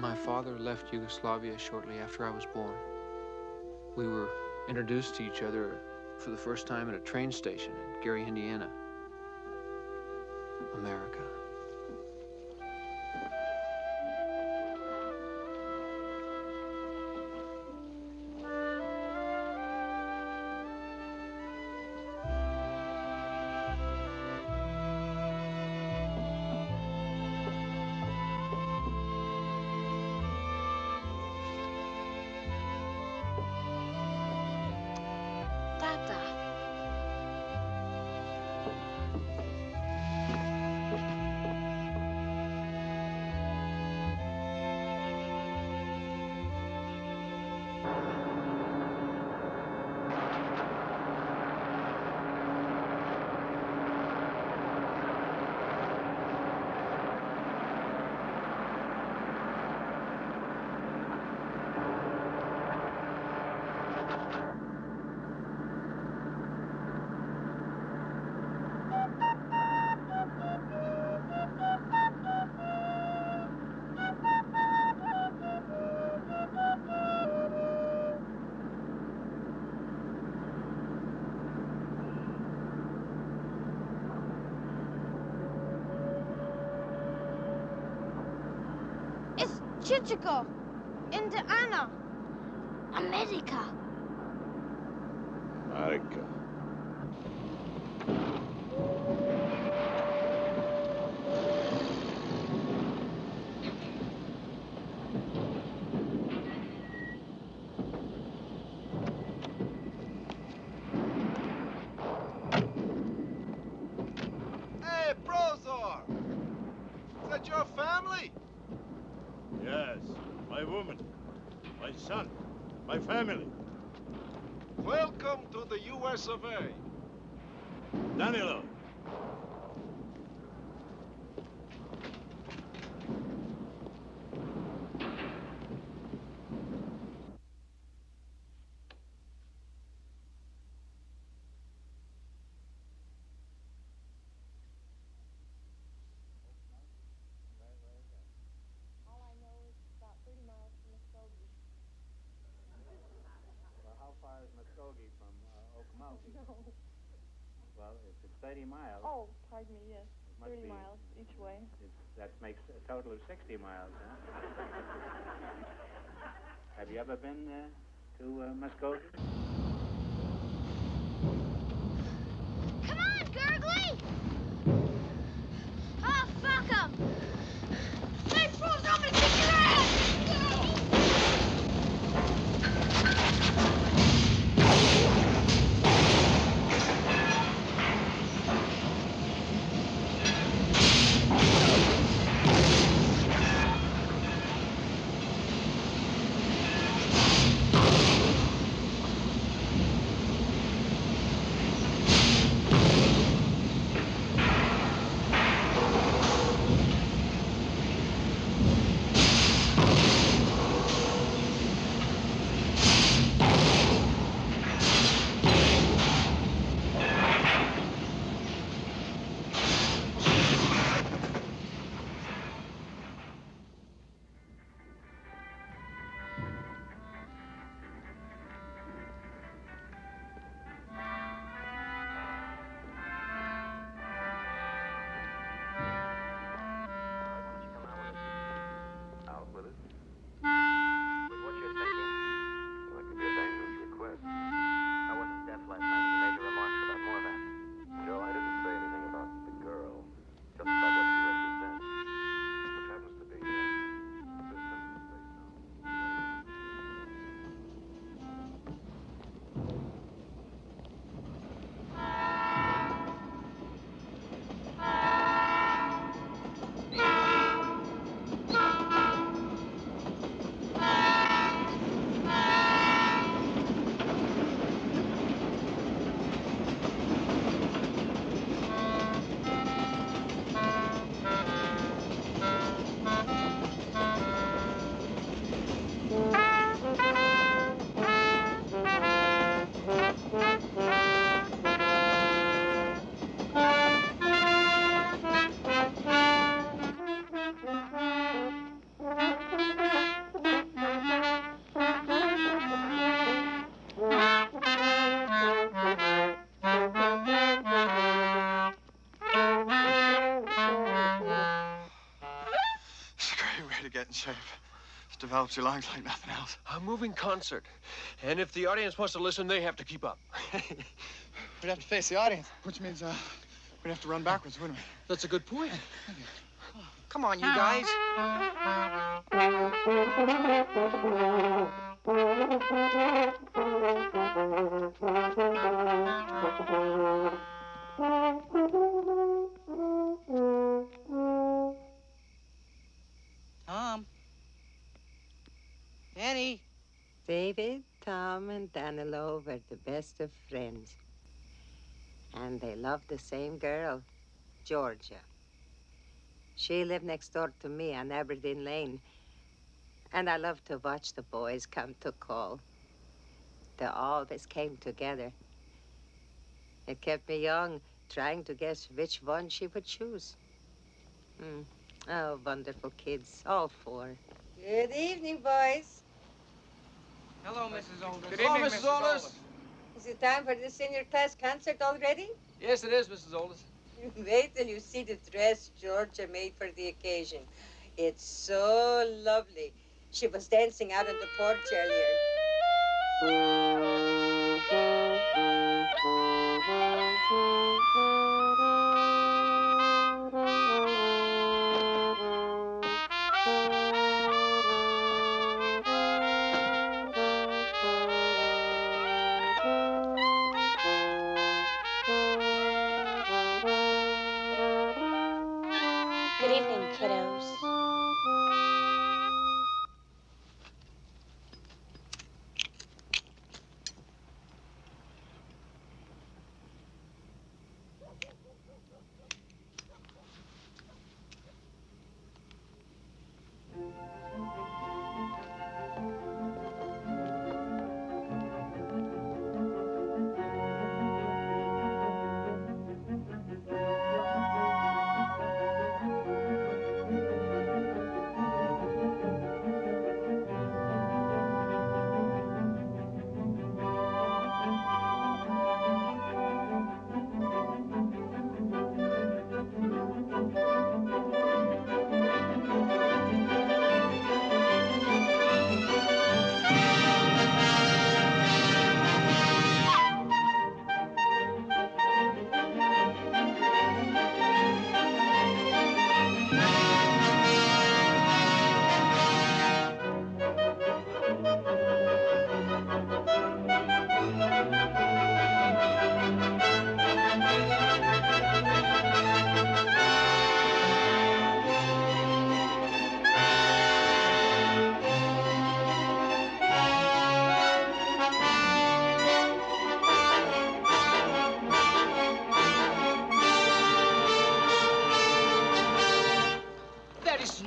My father left Yugoslavia shortly after I was born. We were introduced to each other for the first time at a train station in Gary, Indiana, America. Chicago, Indiana, America. America. Hey, Prozor! Це that your family? Yes, my woman, my son, my family. Welcome to the U.S. of A. Danilo. All I know is it's about 30 miles from Muskogee. Well, how far is Muskogee from Okmulgee? No. Well, if it's 30 miles, Oh, pardon me, yes. it must 30 be, miles each way. that makes a total of 60 miles, huh? Have you ever been to Muskogee? Come on, Gurgly! Oh, fuck 'em! Hey, fools, I'm gonna kick your ass! In shape. It develops your lungs like nothing else. A moving concert. And if the audience wants to listen, they have to keep up. We'd have to face the audience, which means we'd have to run backwards, wouldn't we? That's a good point. Come on, you guys. Tom. Annie. David, Tom, and Danilo were the best of friends. And they loved the same girl, Georgia. She lived next door to me on Aberdeen Lane. And I loved to watch the boys come to call. They always came together. It kept me young, trying to guess which one she would choose. Oh, wonderful kids, all four. Good evening, boys. Hello, Mrs. Oldham. Good evening, Mrs. Oldham. Is it time for the senior class concert already? Yes, it is, Mrs. Oldham. Wait till you see the dress Georgia made for the occasion. It's so lovely. She was dancing out on the porch earlier. Good evening, kiddos.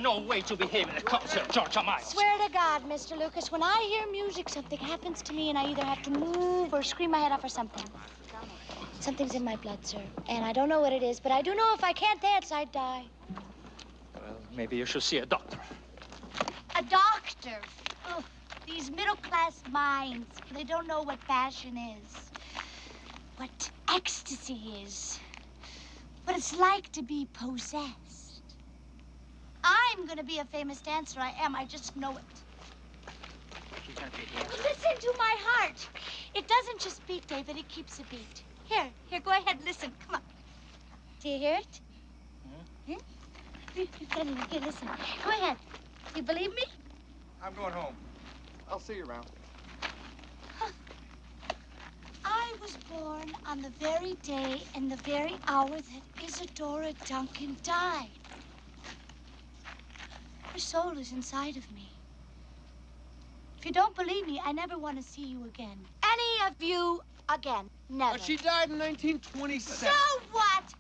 No way to behave in a concert, Georgia Miles. Swear to God, Mr. Lucas, when I hear music, something happens to me and I either have to move or scream my head off or something. Something's in my blood, sir, and I don't know what it is, but I do know if I can't dance, I'd die. Well, maybe you should see a doctor. A doctor? Ugh, these middle-class minds, they don't know what passion is, what ecstasy is, what it's like to be possessed. I'm gonna be a famous dancer. I am. I just know it. She's gonna be a dancer. Listen to my heart. It doesn't just beat, David. It keeps a beat. Here, go ahead. Listen. Come on. Do you hear it? Hmm? Here, listen. Go ahead. You believe me? I'm going home. I'll see you around. I was born on the very day and the very hour that Isadora Duncan died. Her soul is inside of me. If you don't believe me, I never want to see you again. Any of you again. Never. But she died in 1927. So what?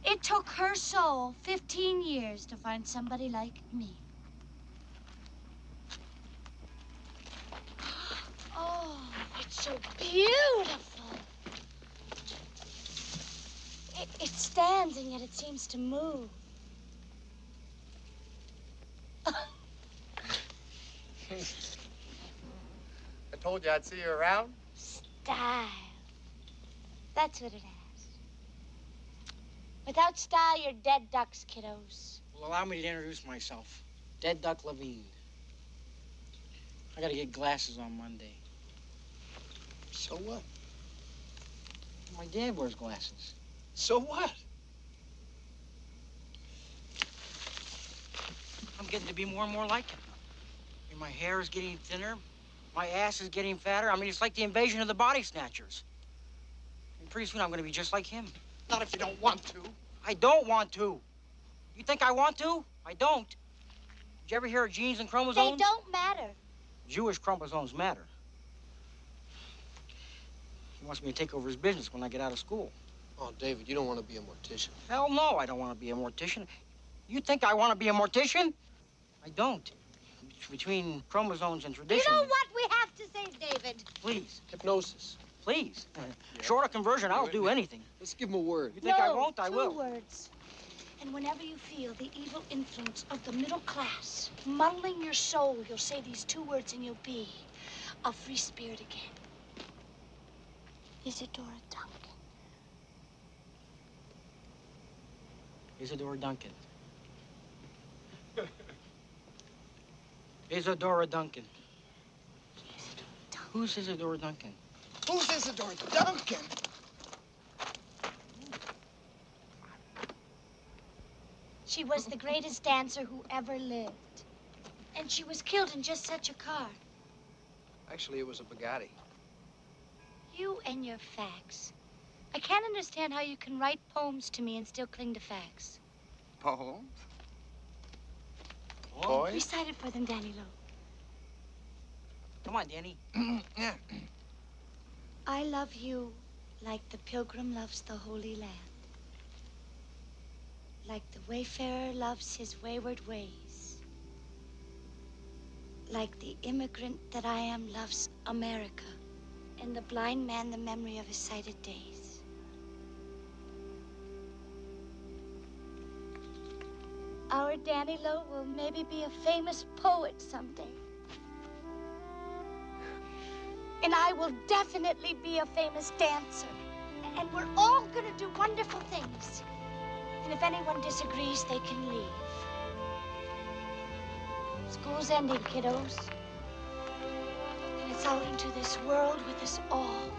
It took her soul 15 years to find somebody like me. Oh, it's so beautiful. It stands and yet it seems to move. I told you I'd see you around. Style. That's what it has. Without style, you're dead ducks, kiddos. Well, allow me to introduce myself. Dead Duck Levine. I gotta get glasses on Monday. So what? My dad wears glasses. So what? I'm getting to be more and more like him. I mean, my hair is getting thinner. My ass is getting fatter. I mean, it's like the invasion of the body snatchers. And pretty soon I'm gonna be just like him. Not if you don't want to. I don't want to. You think I want to? I don't. Did you ever hear of genes and chromosomes? They don't matter. Jewish chromosomes matter. He wants me to take over his business when I get out of school. Oh, David, you don't want to be a mortician. Hell no, I don't want to be a mortician. You think I want to be a mortician? I don't. Between chromosomes and tradition. You know what we have to say, David? Please. Hypnosis. Please. Short of conversion, I'll do anything. Let's give him a word. You think I won't? I will. 2 words. And whenever you feel the evil influence of the middle class muddling your soul, you'll say these 2 words and you'll be a free spirit again. Isadora Duncan. Isadora Duncan. Isadora Duncan. Who's Isadora Duncan? Who's Isadora Duncan? She was the greatest dancer who ever lived. And she was killed in just such a car. Actually, it was a Bugatti. You and your facts. I can't understand how you can write poems to me and still cling to facts. Poems? Boy? Recite it for them, Danny Lowe. Come on, Danny. Yeah. I love you like the pilgrim loves the Holy Land. Like the wayfarer loves his wayward ways. Like the immigrant that I am loves America. And the blind man the memory of his sighted days. Our Danny Lowe will maybe be a famous poet someday. And I will definitely be a famous dancer. And we're all gonna do wonderful things. And if anyone disagrees, they can leave. School's ending, kiddos. And it's out into this world with us all.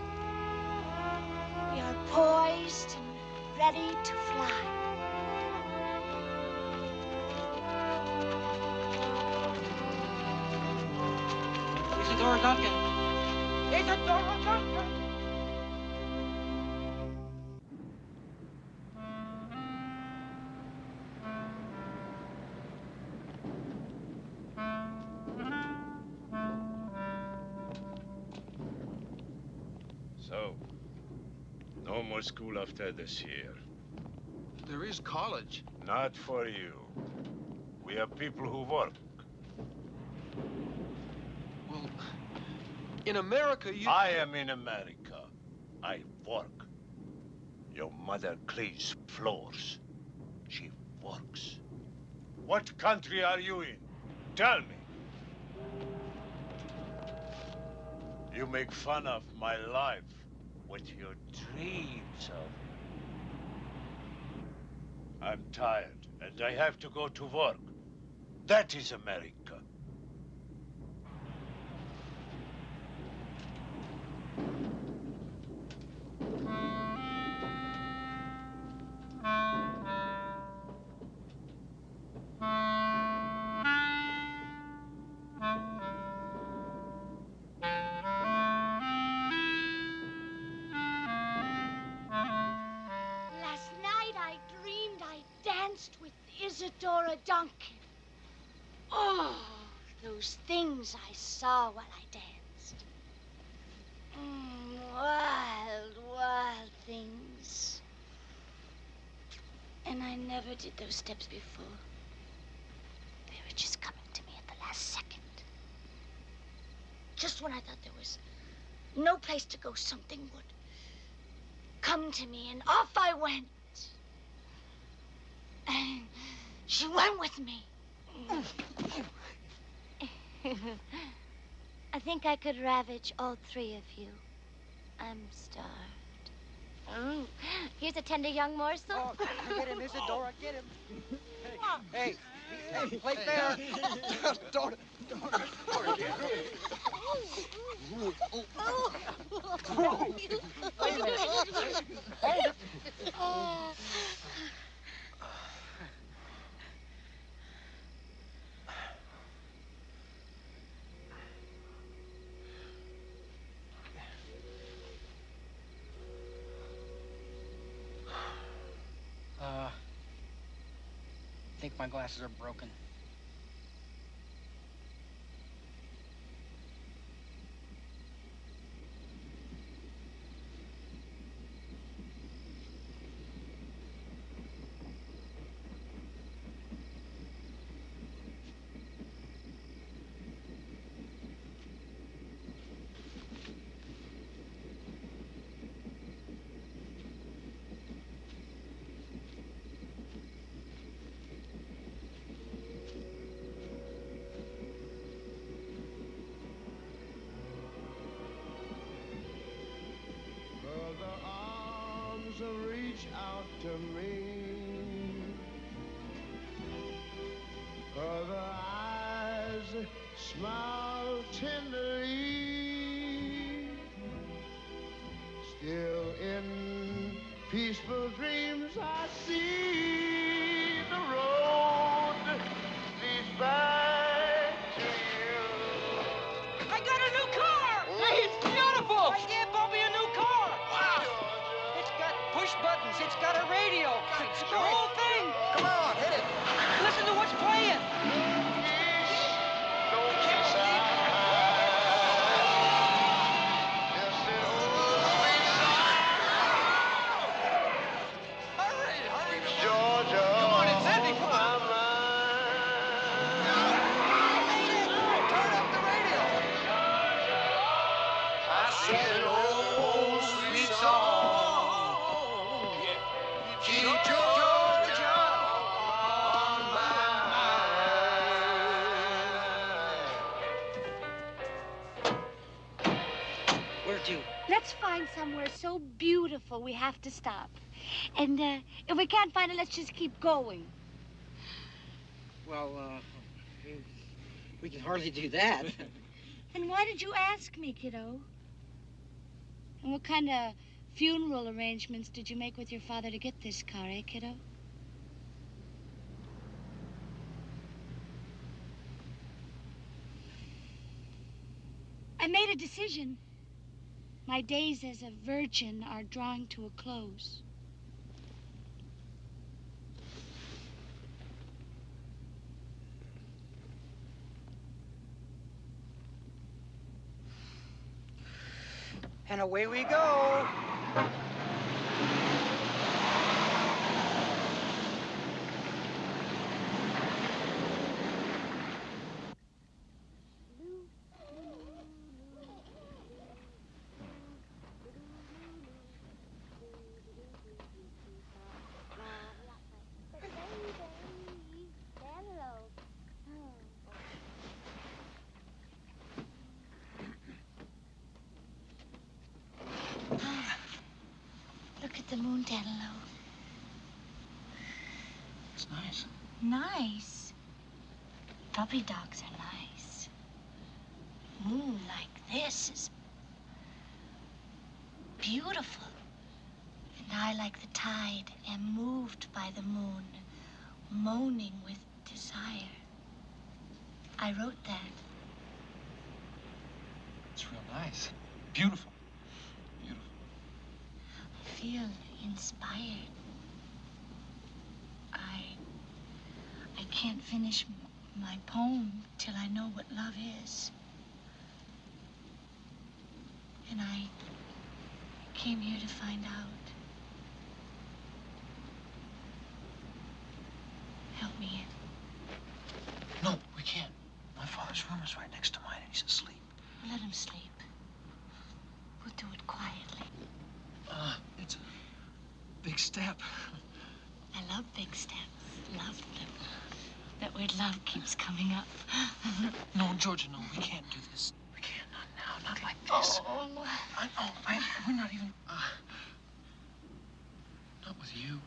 We are poised and ready to fly. Isadora Duncan. Isadora Duncan. So, no more school after this year. There is college. Not for you. We are people who work. Well, in America, you... I am in America. I work. Your mother cleans floors. She works. What country are you in? Tell me. You make fun of my life with your dreams of... I'm tired, and I have to go to work. That is America. Isadora Duncan. Oh, those things I saw while I danced. Wild, wild things. And I never did those steps before. They were just coming to me at the last second. Just when I thought there was no place to go, something would come to me, and off I went. And she went with me. I think I could ravage all three of you. I'm starved. Here's a tender young morsel. Oh, get him, Isadora, get him. Hey, play fair. Don't. Wait a minute. Hold it. I think my glasses are broken. Reach out to me. Other eyes smile tenderly. Still in peaceful dreams I see the road leads back to you. I got a new car! Hey, it's beautiful! I gave Bobby a new car! Wow! It's got let's find somewhere so beautiful we have to stop. And if we can't find it, let's just keep going. Well, we can hardly do that. Then why did you ask me, kiddo? And what kind of funeral arrangements did you make with your father to get this car, eh, kiddo? I made a decision. My days as a virgin are drawing to a close. And away we go. Look at the moon, Danilo. It's nice. Nice. Puppy dogs are nice. Moon like this is beautiful. And I, like the tide, am moved by the moon, moaning with desire. I wrote that. It's real nice. Beautiful. Beautiful. I feel inspired. I can't finish my poem till I know what love is. And I came here to find out. Help me. No, we can't. My father's room is right next to mine, and he's asleep. Let him sleep. We'll do it quietly. It's a big step. I love big steps. Love them. That word love keeps coming up. No, Georgia, no, we can't do this. We can't, not now, not like this. Oh. We're not even, not with you.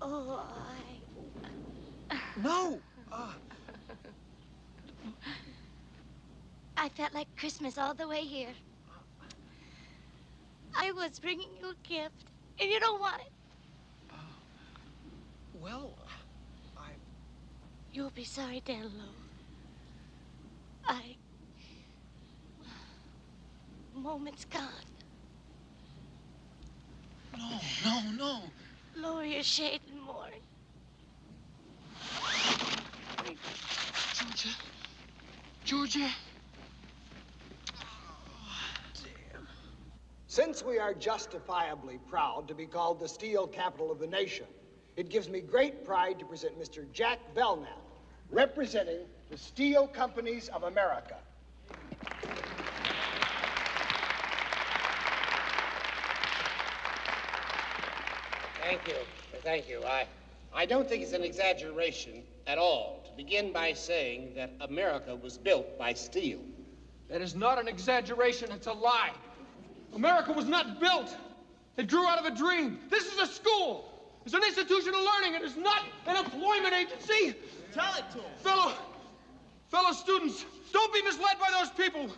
Oh, No! I felt like Christmas all the way here. I was bringing you a gift, and you don't want it. Well, You'll be sorry, Danilo. Moment's gone. No. Lower your shade and mourn. Georgia. Since we are justifiably proud to be called the steel capital of the nation, it gives me great pride to present Mr. Jack Belknap, representing the Steel Companies of America. Thank you. I don't think it's an exaggeration at all to begin by saying that America was built by steel. That is not an exaggeration, it's a lie. America was not built. It grew out of a dream. This is a school. It's an institution of learning. It is not an employment agency. Tell it to him. Fellow students, don't be misled by those people.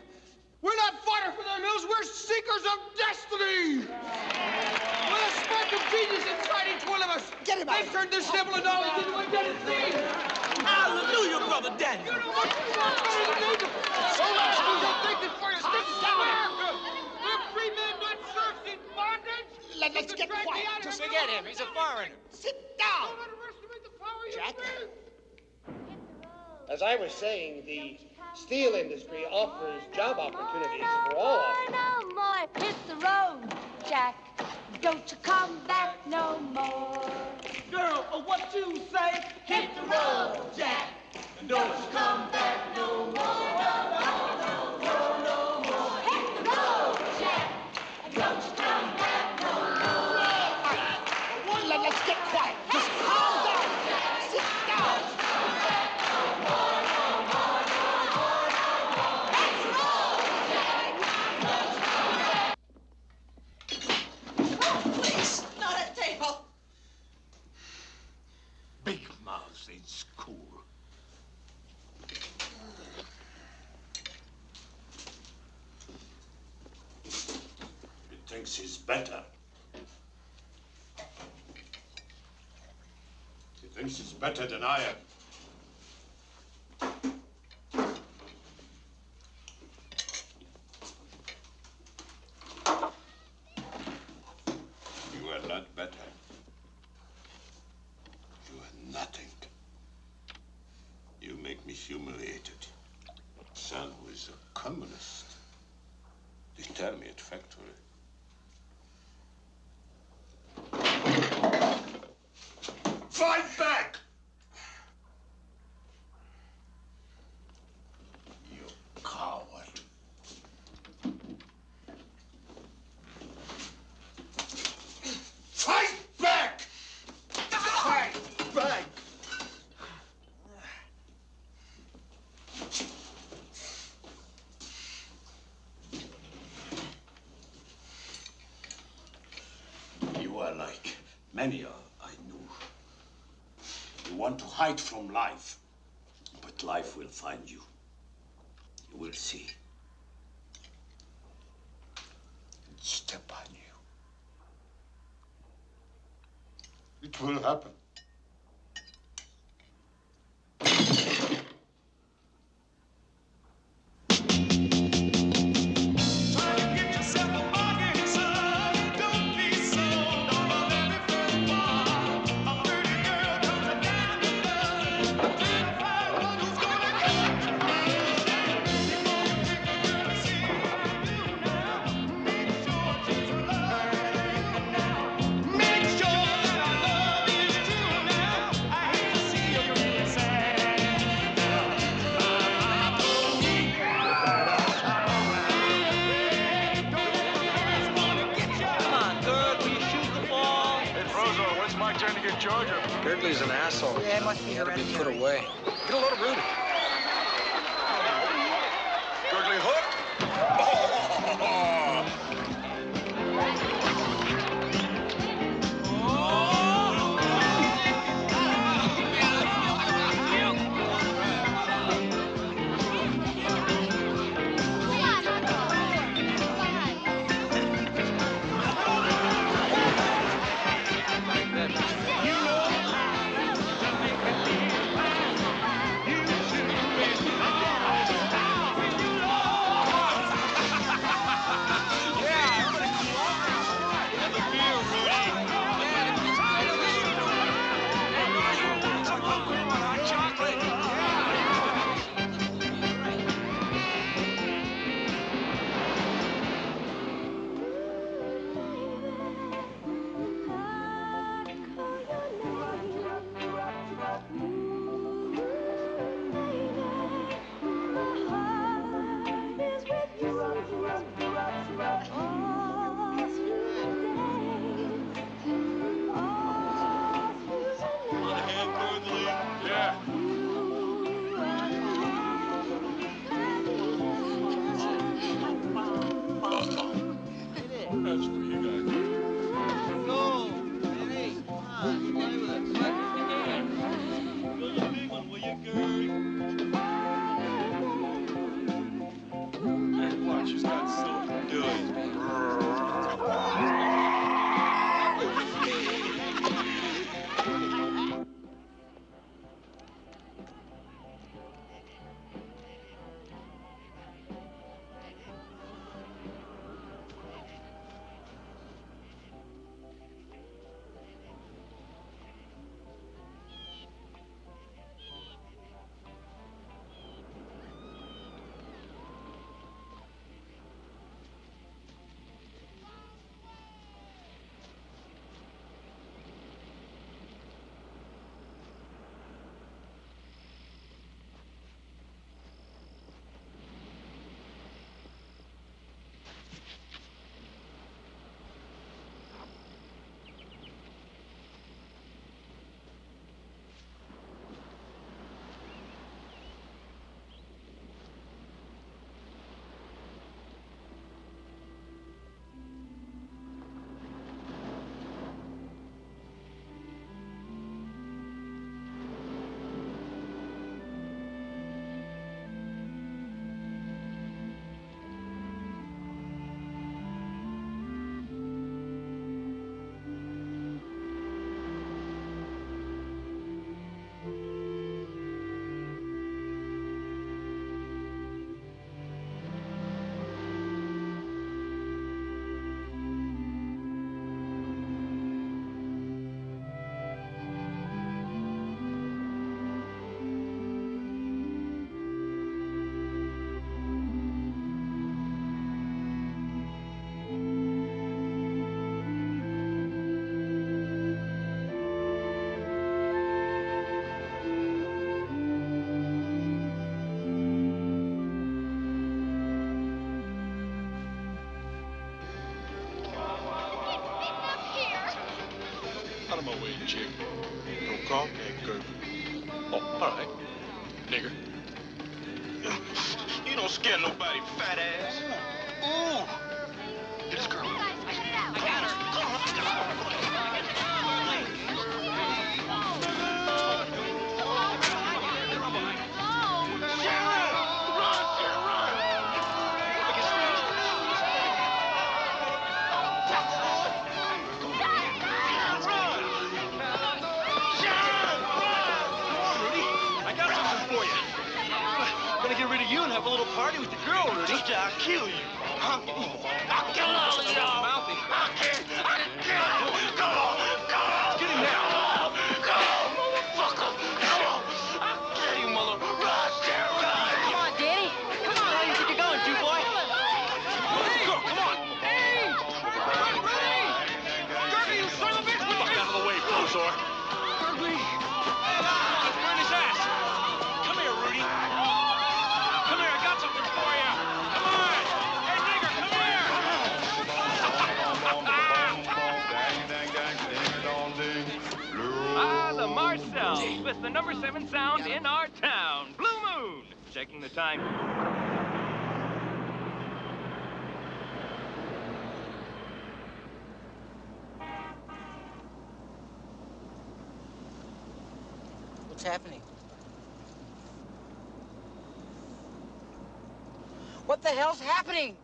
We're not fodder for their mills. We're seekers of destiny. With a spark of genius inside each one of us. Get him out. They've turned this simple knowledge into identity. Hallelujah, Brother Daniel. You know what? So much you don't think that for you. This is America. We're free men, not serfs in bondage. Let's get quiet. Just forget him. He's a foreigner. Sit down. Don't underestimate the power you Jack? have. As I was saying, the steel industry offers job opportunities for all of us. No more. Hit the road, Jack. Don't you come back no more. Girl, what you say? Hit the road, Jack. Don't you come back no more. No more. Hit the road, Jack. Don't you come back no more. Let's get quiet. Just calm down. Sit down. Hit the road, grade school. He thinks he's better. He thinks he's better than I am. You are not better. You are nothing. You make me humiliated. Son who is a communist. They tell me at factory. Fight back! You coward. Fight back! Fight back! You are like many I knew. You want to hide from life, but life will find you. You will see. And step on you. It will happen. Headly's an asshole. Yeah, it must be He ought to be hereditary. put away. Get a load of Rudy. Gurgly hook? You of my way, chick. Don't call that girl. Oh, all right. Nigger. You don't scare nobody, fat ass. Ooh. Get this girl. I got her. Get rid of you and have a little party with the girl, Rudy. I'll kill you. I'll kill all of y'all. I'll kill you. Come on. Get him now. Come on, motherfucker. Come on. I'll kill you, mother. Run. Come on, Danny. Come on. How do you think you're going, two boy? Go, come on. Hey! Rudy! Gurgley, you son of a bitch! Fuck out of the way, Bozor. Gurgley. Burn his ass. Come here, Rudy. Come here, I got something for you. Come on. Hey, nigger, come here. The Marcells with the number 7 sound in our town. Blue Moon. Checking the time. What's happening? What the hell's happening?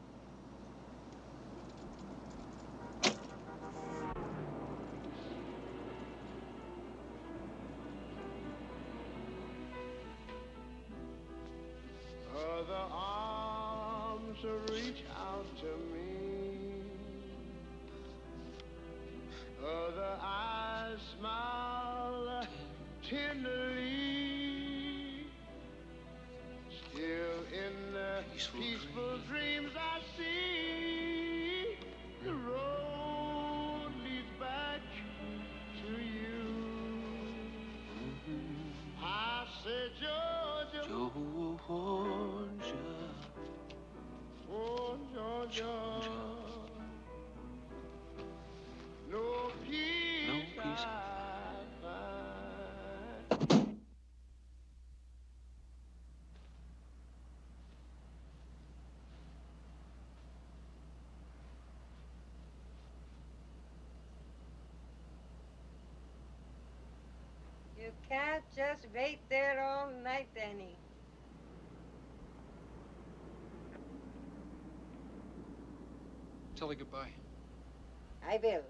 Other arms reach out to me. Other eyes smile tenderly. Still in the peaceful dreams I see, the road leads back to you. I said, Georgia, oh, Georgia, no peace I find. You can't just wait there all night, Danny. Tell her goodbye. I will.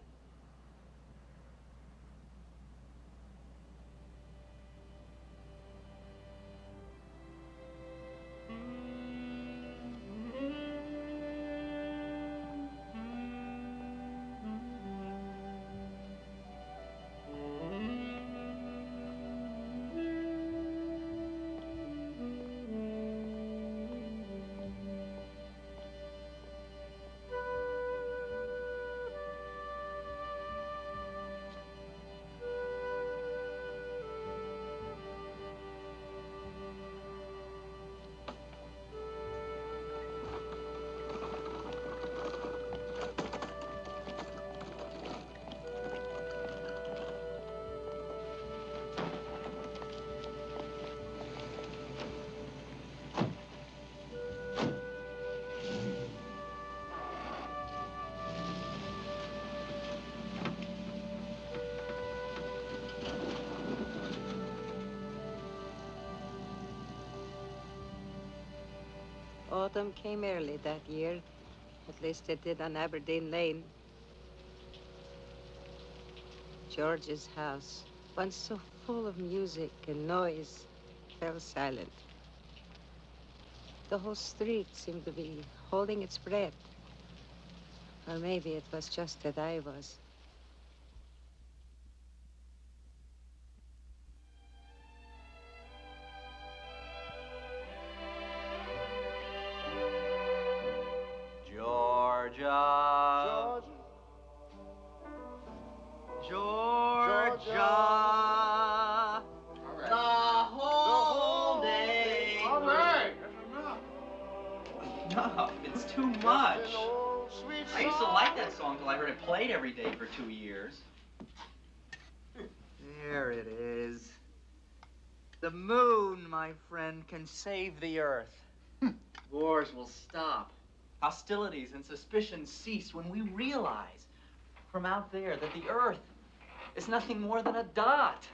Autumn came early that year. At least it did on Aberdeen Lane. George's house, once so full of music and noise, fell silent. The whole street seemed to be holding its breath. Or maybe it was just that I was. Georgia. The whole day. All right. No, it's too much. I used to like that song till I heard it played every day for 2 years. There it is. The moon, my friend, can save the earth. Wars will stop. Hostilities and suspicion cease when we realize from out there that the earth is nothing more than a dot.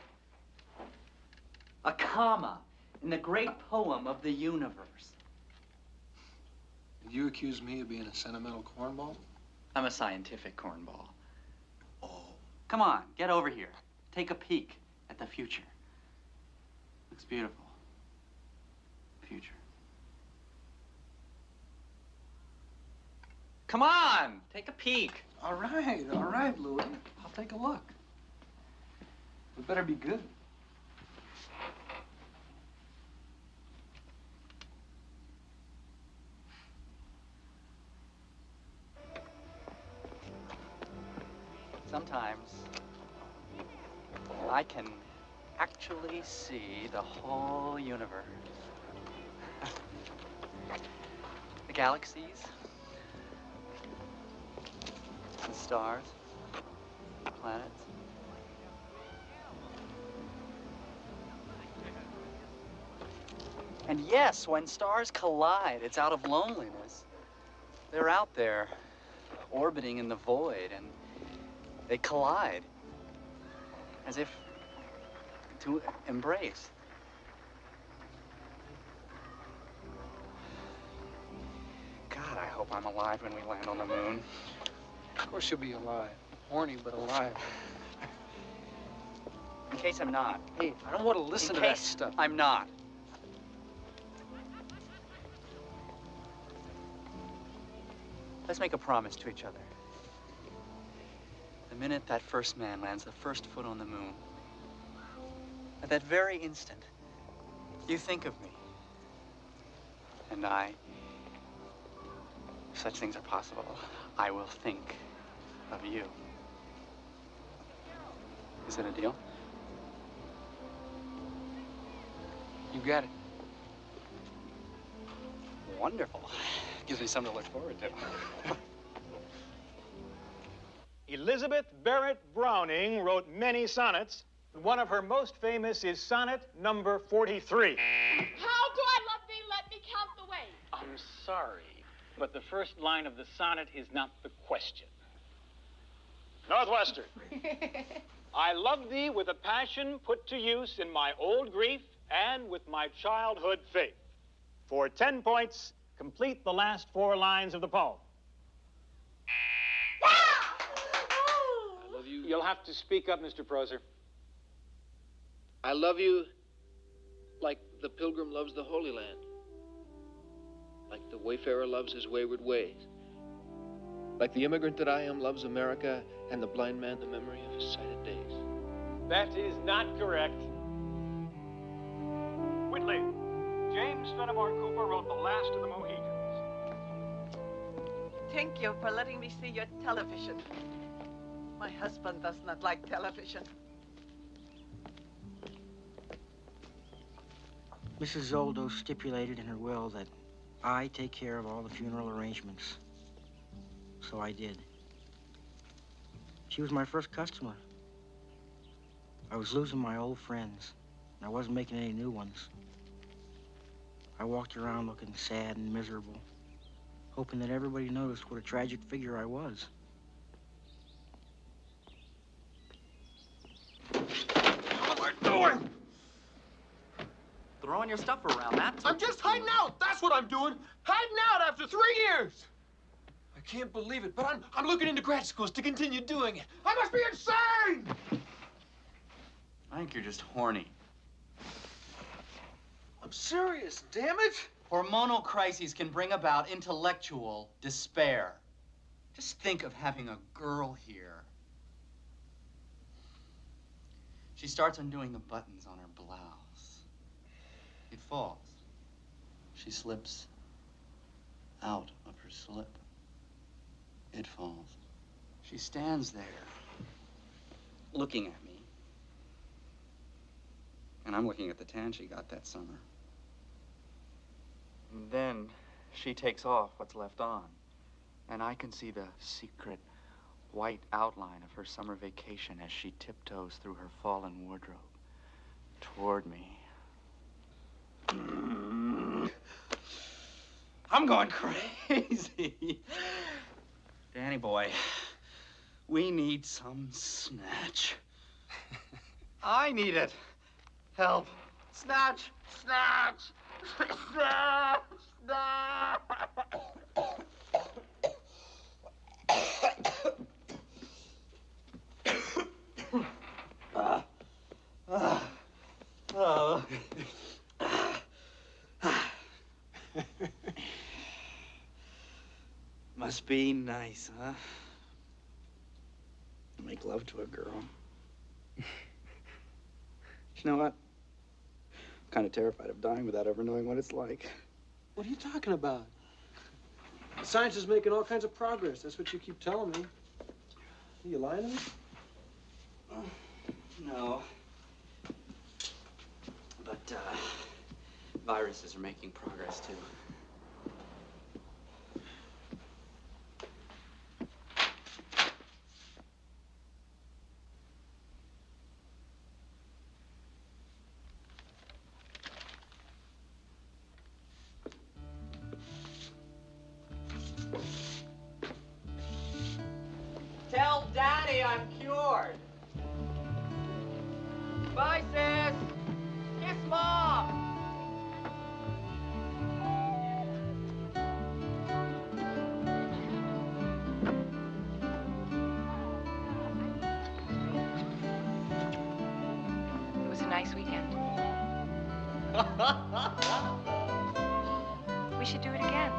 A comma in the great poem of the universe. Did you accuse me of being a sentimental cornball? I'm a scientific cornball. Oh. Come on, get over here. Take a peek at the future. Looks beautiful. Future. Come on, take a peek. All right, Louis. I'll take a look. It better be good. Sometimes I can actually see the whole universe. The galaxies, the stars, planets. And yes, when stars collide, it's out of loneliness. They're out there, orbiting in the void, and they collide, as if to embrace. God, I hope I'm alive when we land on the moon. Of course you'll be alive. Horny, but alive. In case I'm not. Hey, I don't want to listen to that stuff. I'm not. Let's make a promise to each other. The minute that first man lands the first foot on the moon, at that very instant, you think of me. And I, if such things are possible, I will think of you. Is it a deal? You got it. Wonderful. Gives me something to look forward to. Elizabeth Barrett Browning wrote many sonnets. One of her most famous is sonnet number 43. How do I love thee? Let me count the way. I'm sorry, but the first line of the sonnet is not the question. Northwestern. I love thee with a passion put to use in my old grief and with my childhood faith. For 10 points, complete the last 4 lines of the poem. I love you. You'll have to speak up, Mr. Proser. I love you like the pilgrim loves the Holy Land. Like the wayfarer loves his wayward ways. Like the immigrant that I am loves America and the blind man the memory of his sighted days. That is not correct. Whitley, James Fenimore Cooper wrote The Last of the Mohicans. Thank you for letting me see your television. My husband does not like television. Mrs. Zoldo stipulated in her will that I take care of all the funeral arrangements. So I did. She was my first customer. I was losing my old friends, and I wasn't making any new ones. I walked around looking sad and miserable, hoping that everybody noticed what a tragic figure I was. What am I doing? Throwing your stuff around, that's... I'm just hiding out. That's what I'm doing. Hiding out after 3 years. I can't believe it, but I'm looking into grad schools to continue doing it. I must be insane! I think you're just horny. I'm serious, damn it! Hormonal crises can bring about intellectual despair. Just think of having a girl here. She starts undoing the buttons on her blouse. It falls. She slips out of her slip. It falls. She stands there, looking at me. And I'm looking at the tan she got that summer. And then she takes off what's left on. And I can see the secret white outline of her summer vacation as she tiptoes through her fallen wardrobe toward me. I'm going crazy. Danny boy, we need some snatch. I need it. Help. Snatch! Snatch! Snatch! Snatch! Must be nice, huh? Make love to a girl. You know what? I'm kind of terrified of dying without ever knowing what it's like. What are you talking about? Science is making all kinds of progress. That's what you keep telling me. Are you lying to me? No. But, viruses are making progress, too. Tell Daddy I'm cured. Bye, sis. Kiss Mom. It was a nice weekend. We should do it again.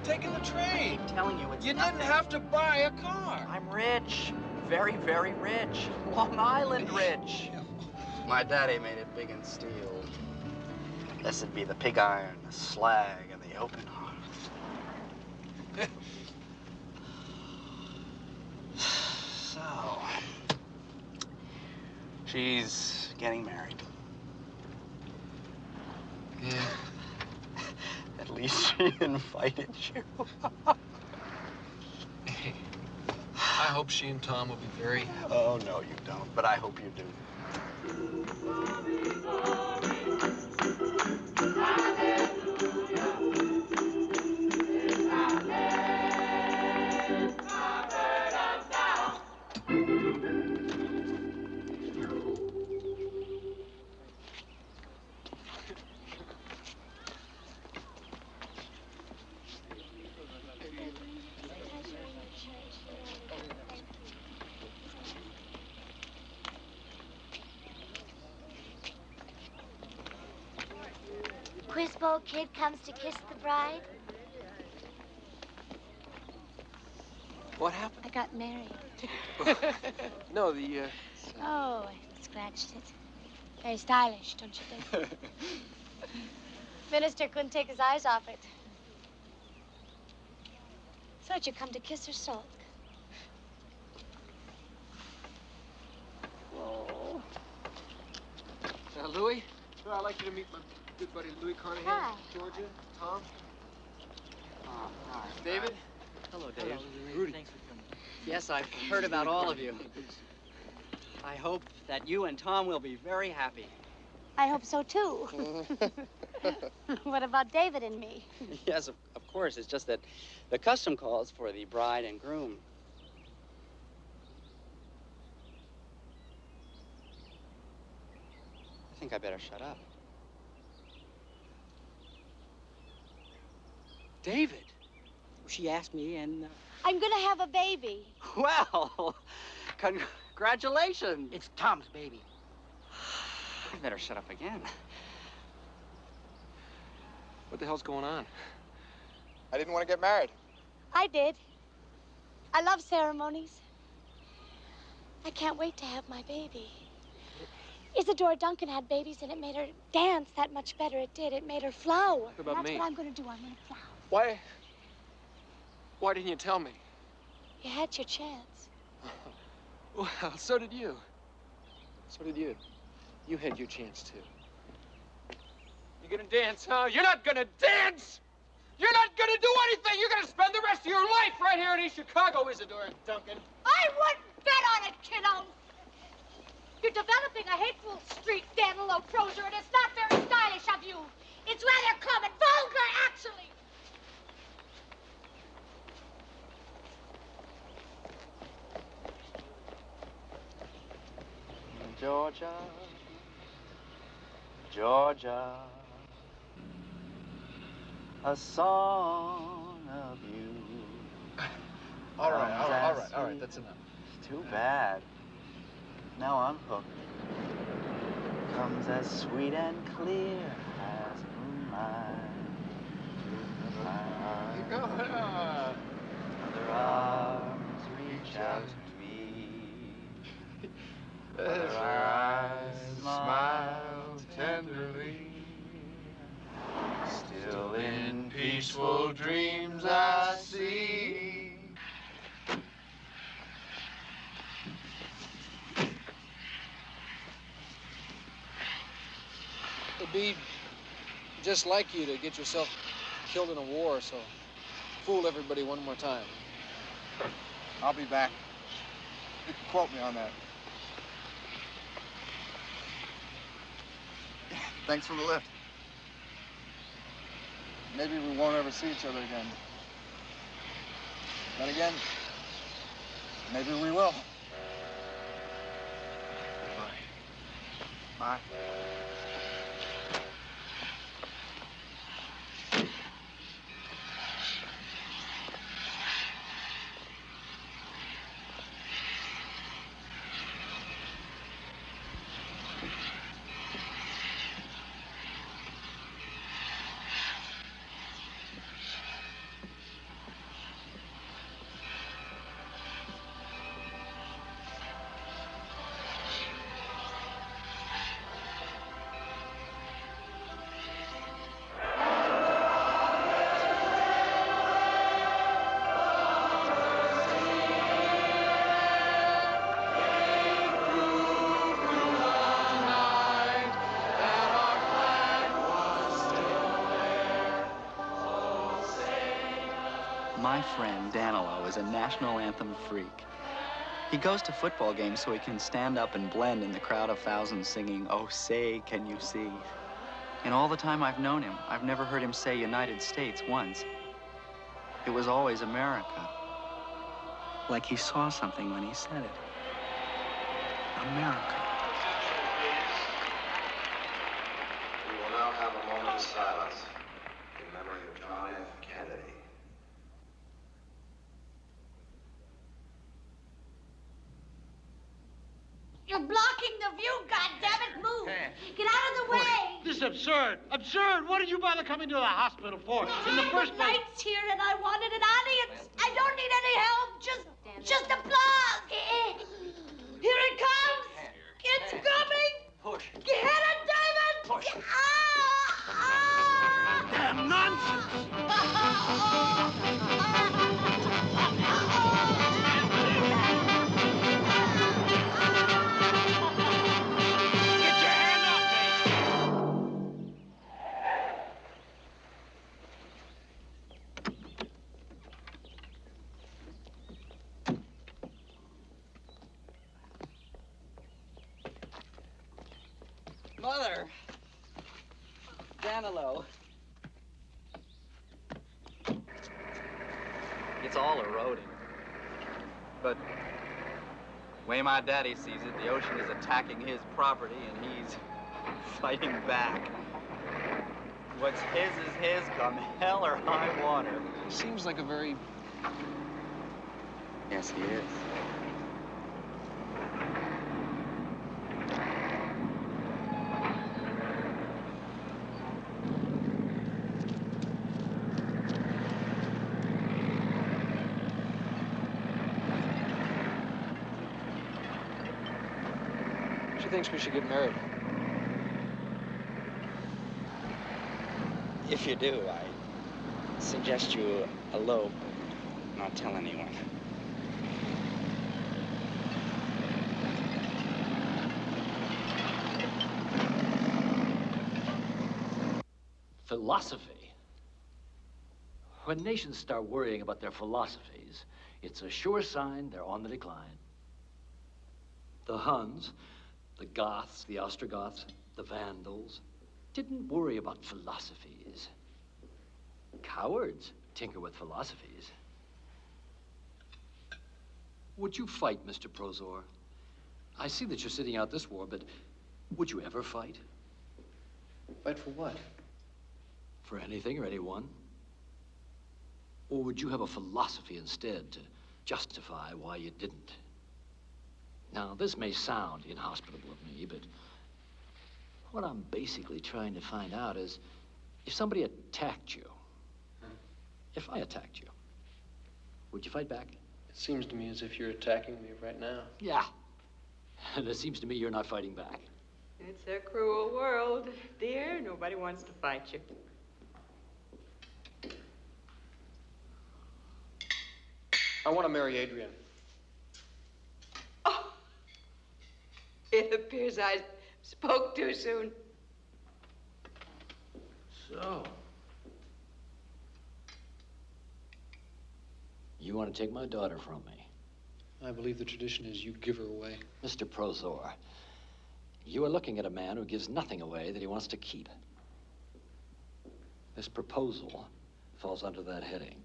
Taking the train. I'm telling you, it's You nothing. didn't have to buy a car. I'm rich. Very, very rich. Long Island rich. My daddy made it big in steel. This would be the pig iron, the slag, and the open heart. So, she's getting married. Yeah. At least she invited you. Hey, I hope she and Tom will be very happy. Oh, no, you don't, but I hope you do. Quizbo kid comes to kiss the bride. What happened? I got married. No, the, Oh, I scratched it. Very stylish, don't you think? Minister couldn't take his eyes off it. Thought you'd come to kiss her sulk. Oh. Louis, sir, I'd like you to meet my good buddy Louis Carnahan. Hi. Georgia, Tom. Hi. David. Hello, Dave. Hello, Rudy. Thanks for coming. Yes, I've heard about all of you. I hope that you and Tom will be very happy. I hope so, too. What about David and me? Yes, of course. It's just that the custom calls for the bride and groom. I think I better shut up. David. She asked me, and I'm gonna have a baby. Well, congratulations. it's Tom's baby. I better shut up again. What the hell's going on? I didn't want to get married. I did. I love ceremonies. I can't wait to have my baby. Isadora Duncan had babies, and it made her dance that much better. It did. It made her flower. What about That's me? what I'm gonna do. I'm gonna flower. Why didn't you tell me? You had your chance. Well, so did you. So did you. You had your chance, too. You gonna dance, huh? You're not gonna dance! You're not gonna do anything! You're gonna spend the rest of your life right here in East Chicago, Isadora Duncan. I wouldn't bet on it, kiddo. You're developing a hateful street Danilo proser, and it's not very stylish of you. It's rather common, vulgar, actually. Georgia, Georgia, a song of you. All right, that's enough. It's too bad. Now I'm hooked. Comes as sweet and clear as moonlight. Keep going. Other arms reach out to me. As her eyes smile tenderly, still in peaceful dreams I see. It'd be just like you to get yourself killed in a war, so fool everybody one more time. I'll be back. You can quote me on that. Thanks for the lift. Maybe we won't ever see each other again. Then again, maybe we will. Bye. Bye. My friend Danilo is a national anthem freak. He goes to football games so he can stand up and blend in the crowd of thousands singing, "Oh, say, can you see?" And all the time I've known him, I've never heard him say United States once. It was always America. Like he saw something when he said it. America. We will now have a moment of silence in memory of John F. Kennedy. You're blocking the view, goddammit! Move! Get out of the way! This is absurd. Absurd! What did you bother coming to the hospital for? In the first place... Lights here, and I wanted an audience. I don't need any help. Just applause. Here it comes. It's coming. Push. Get it, David. Push. Damn nonsense! Mother! Danilo. It's all eroding. But the way my daddy sees it, the ocean is attacking his property and he's fighting back. What's his is his, come hell or high water. He seems like a very... Yes, he is. She thinks we should get married. If you do, I suggest you elope, not tell anyone. Philosophy. When nations start worrying about their philosophies, it's a sure sign they're on the decline. The Huns, the Goths, the Ostrogoths, the Vandals didn't worry about philosophies. Cowards tinker with philosophies. Would you fight, Mr. Prozor? I see that you're sitting out this war, but would you ever fight? Fight for what? For anything or anyone? Or would you have a philosophy instead to justify why you didn't? Now, this may sound inhospitable of me, but what I'm basically trying to find out is if somebody attacked you, if I attacked you, would you fight back? It seems to me as if you're attacking me right now. Yeah. And it seems to me you're not fighting back. It's a cruel world, dear. Nobody wants to fight you. I want to marry Adrian. Oh, it appears I spoke too soon. So, you want to take my daughter from me? I believe the tradition is you give her away. Mr. Prozor, you are looking at a man who gives nothing away that he wants to keep. This proposal falls under that heading.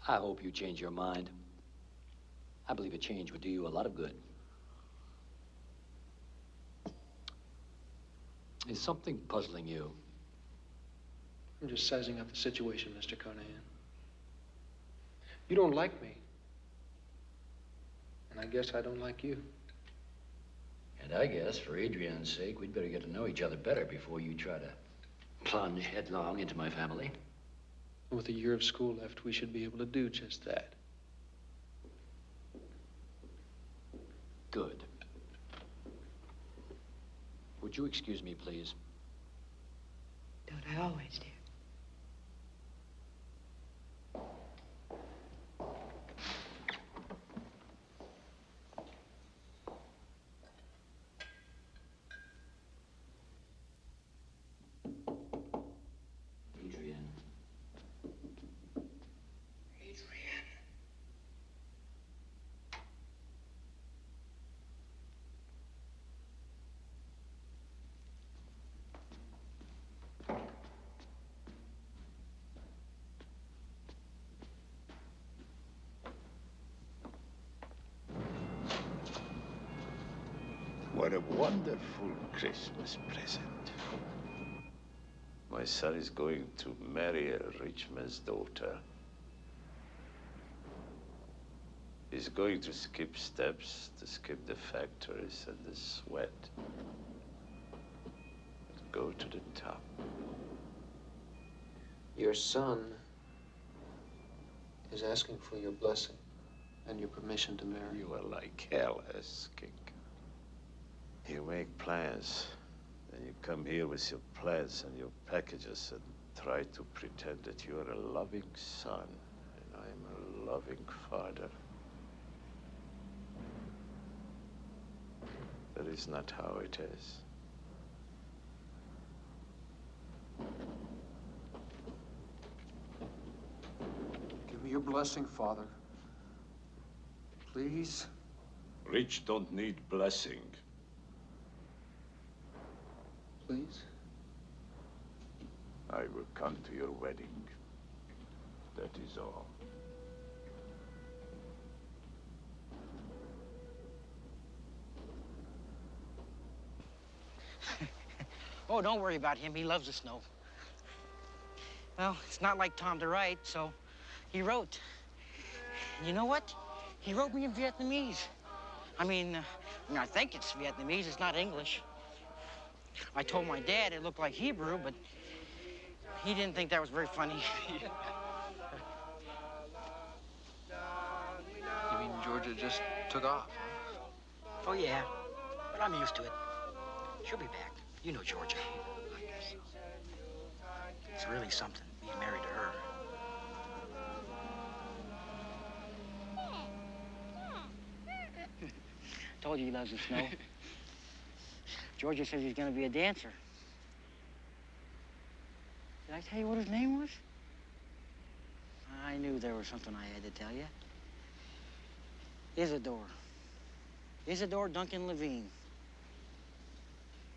I hope you change your mind. I believe a change would do you a lot of good. Is something puzzling you? I'm just sizing up the situation, Mr. Carnahan. You don't like me. And I guess I don't like you. And I guess, for Adrian's sake, we'd better get to know each other better before you try to plunge headlong into my family. With a year of school left, we should be able to do just that. Good. Would you excuse me, please? Don't I always, dear? What a wonderful Christmas present. My son is going to marry a rich man's daughter. He's going to skip steps, to skip the factories and the sweat. To go to the top. Your son is asking for your blessing and your permission to marry. You are like hell asking. You make plans, then you come here with your plans and your packages and try to pretend that you are a loving son and I am a loving father. That is not how it is. Give me your blessing, Father. Please. Rich don't need blessing. Please? I will come to your wedding. That is all. Oh, don't worry about him. He loves the snow. Well, it's not like Tom to write, so he wrote. You know what? He wrote me in Vietnamese. I mean, I think it's Vietnamese. It's not English. I told my dad it looked like Hebrew, but he didn't think that was very funny. You mean Georgia just took off, huh? Oh, yeah, but I'm used to it. She'll be back. You know Georgia. I guess so. It's really something, being married to her. Told you he loves the snow. Georgia says he's going to be a dancer. Did I tell you what his name was? I knew there was something I had to tell you. Isidore. Isidore Duncan Levine.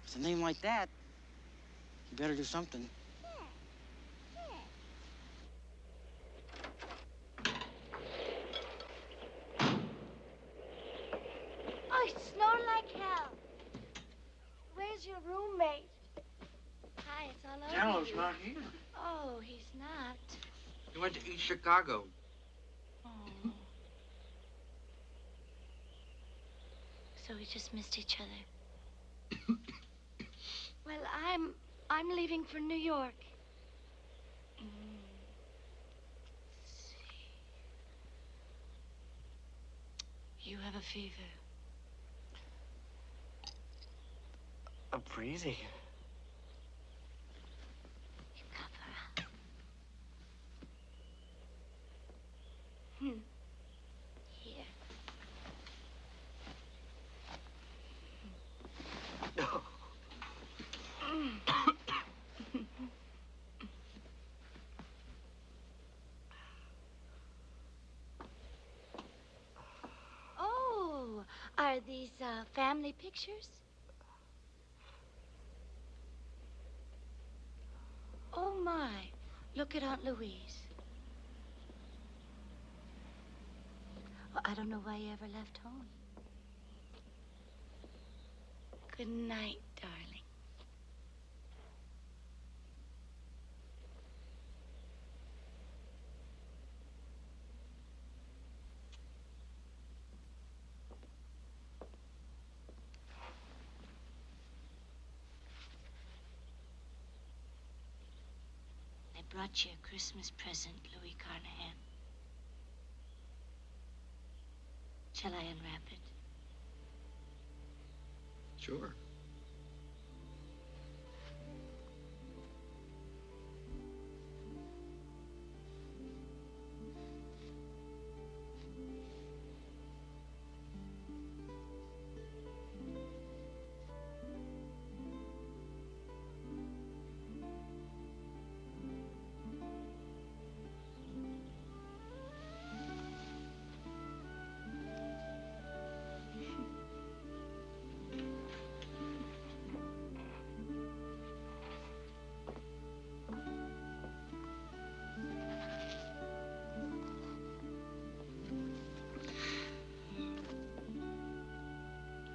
With a name like that, you better do something. Oh, it's snowing like hell. Where's your roommate? Hi, it's all over Jello's you. not here. Oh, he's not. He went to East Chicago. Oh. So we just missed each other. Well, I'm leaving for New York. You have a fever. A breezy. Here. Oh, are these family pictures? Oh, my. Look at Aunt Louise. Well, I don't know why you ever left home. Good night, darling. I brought you a Christmas present, Louis Carnahan. Shall I unwrap it? Sure.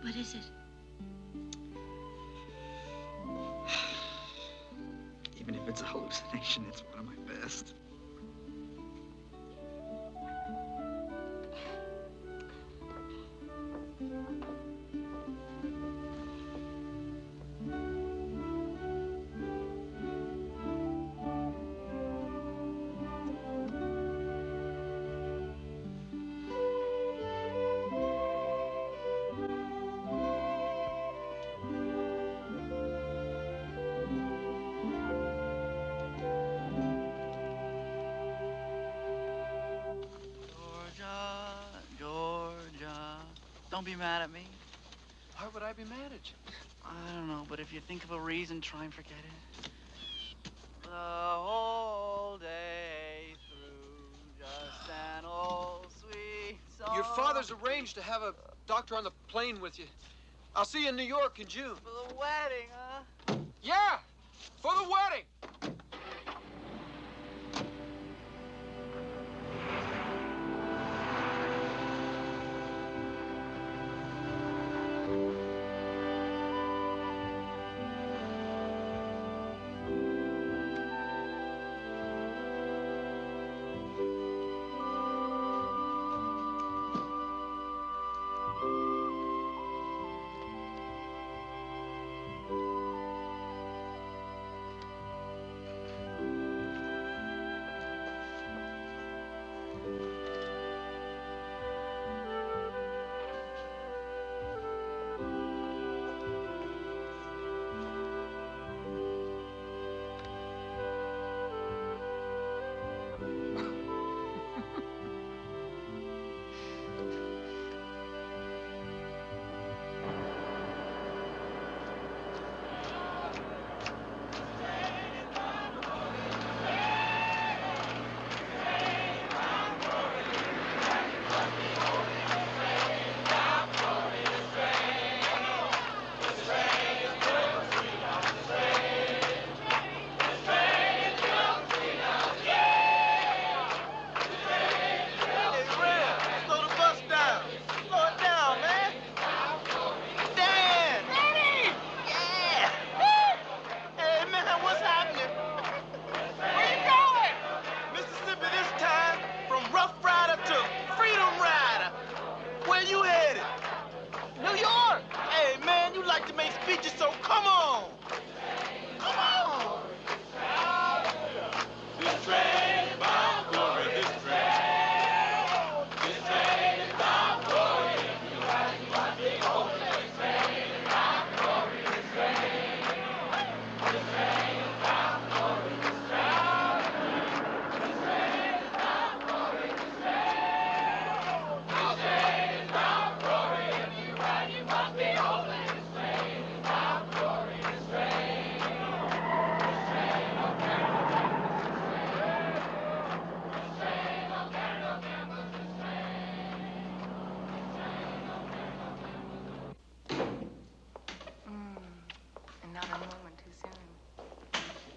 What is it? Even if it's a hallucination, it's one of my best. Don't be mad at me. Why would I be mad at you? I don't know, but if you think of a reason, try and forget it. The whole day through, just an old sweet song. Your father's arranged to have a doctor on the plane with you. I'll see you in New York in June. For the wedding, huh? Yeah, for the wedding.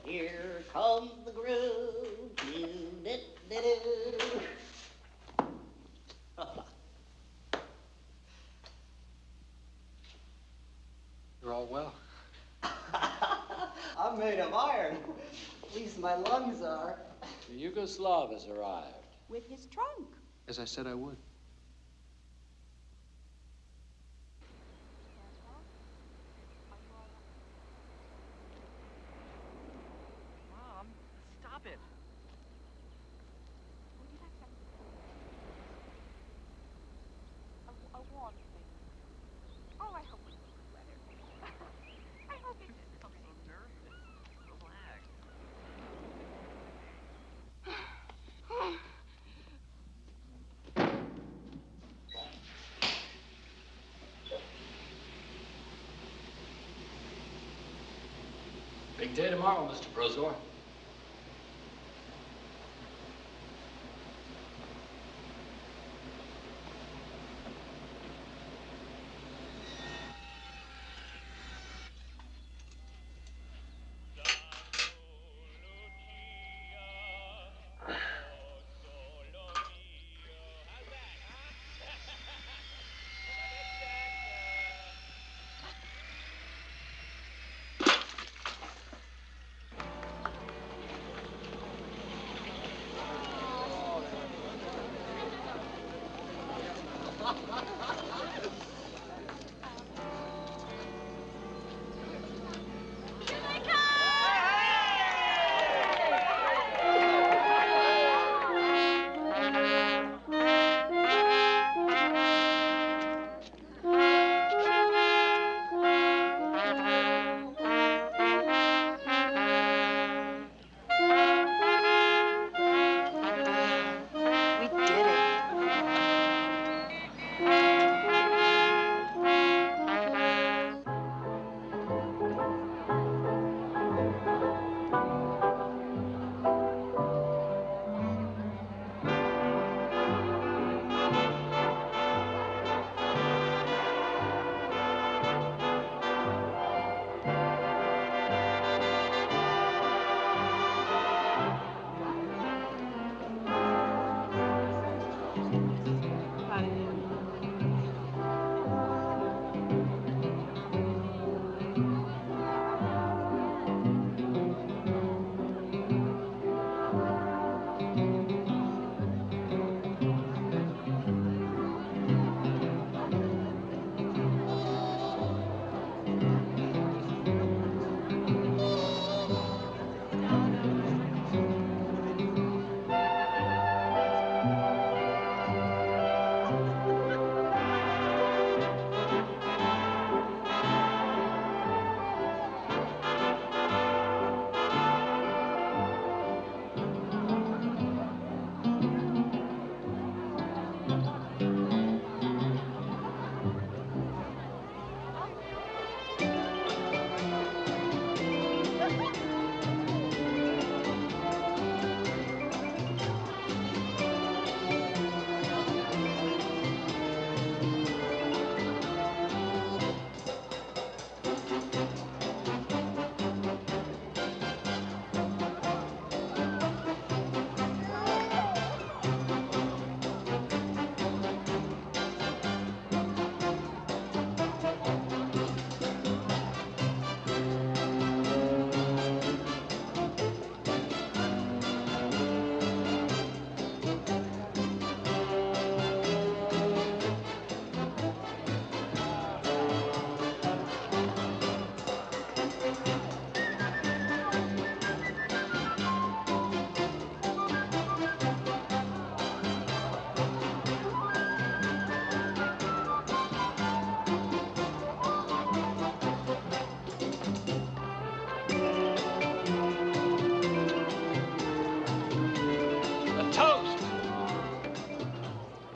Here comes the groove. Do-do-do-do. You're all well. I'm made of iron. At least my lungs are. The Yugoslav has arrived. With his trunk. As I said I would. Mom, stop it. A warm thing. Oh, I hope it's good weather. I hope it's I'm so nervous. Relax. Big day tomorrow, Mr. Prozor.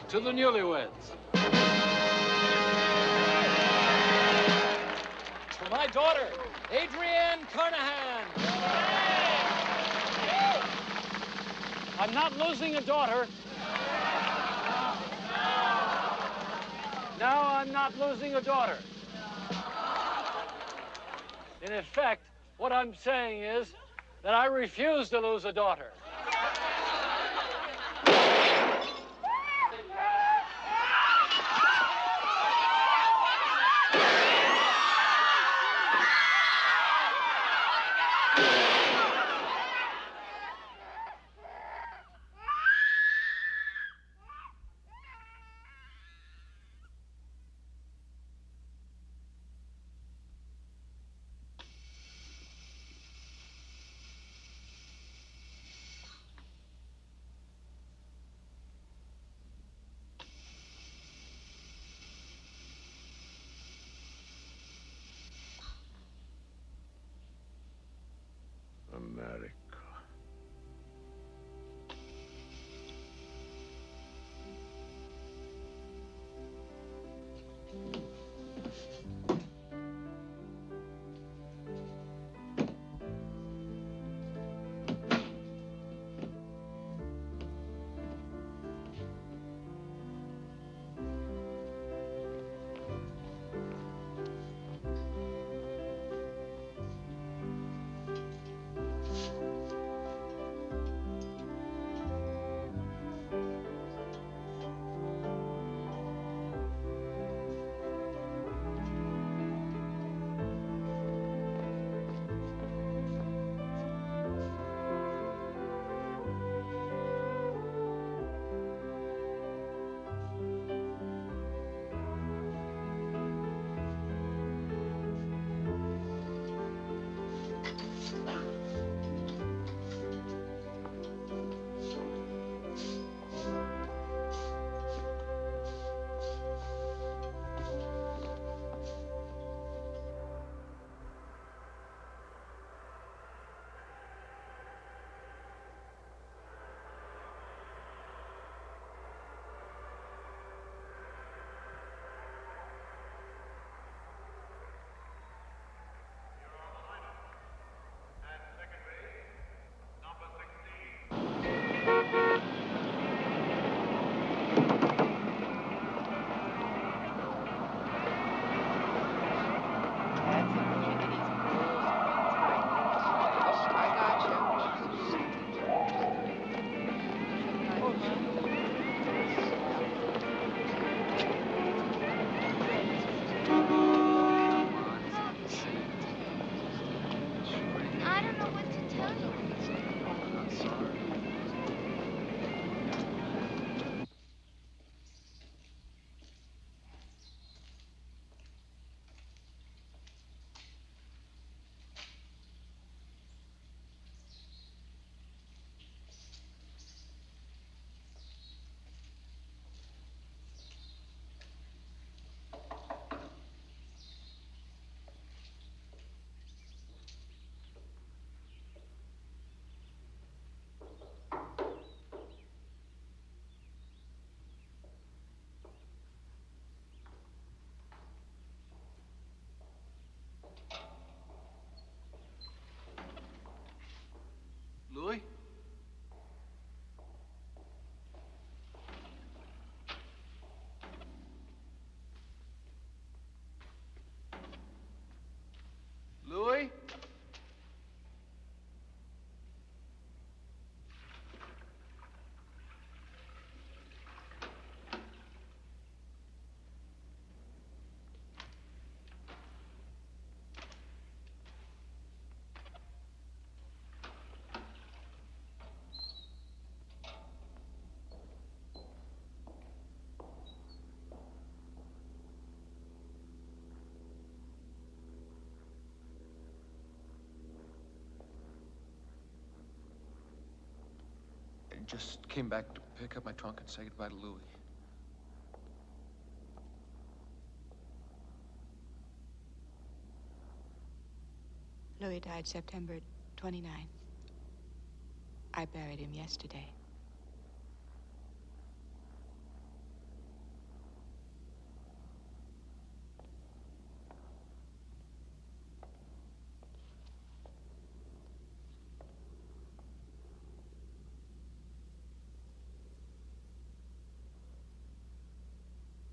To the newlyweds. For my daughter, Adrienne Carnahan. I'm not losing a daughter. No, I'm not losing a daughter. In effect, what I'm saying is, that I refuse to lose a daughter. America. Louis? Louis? I just came back to pick up my trunk and say goodbye to Louis. Louis died September 29th. I buried him yesterday.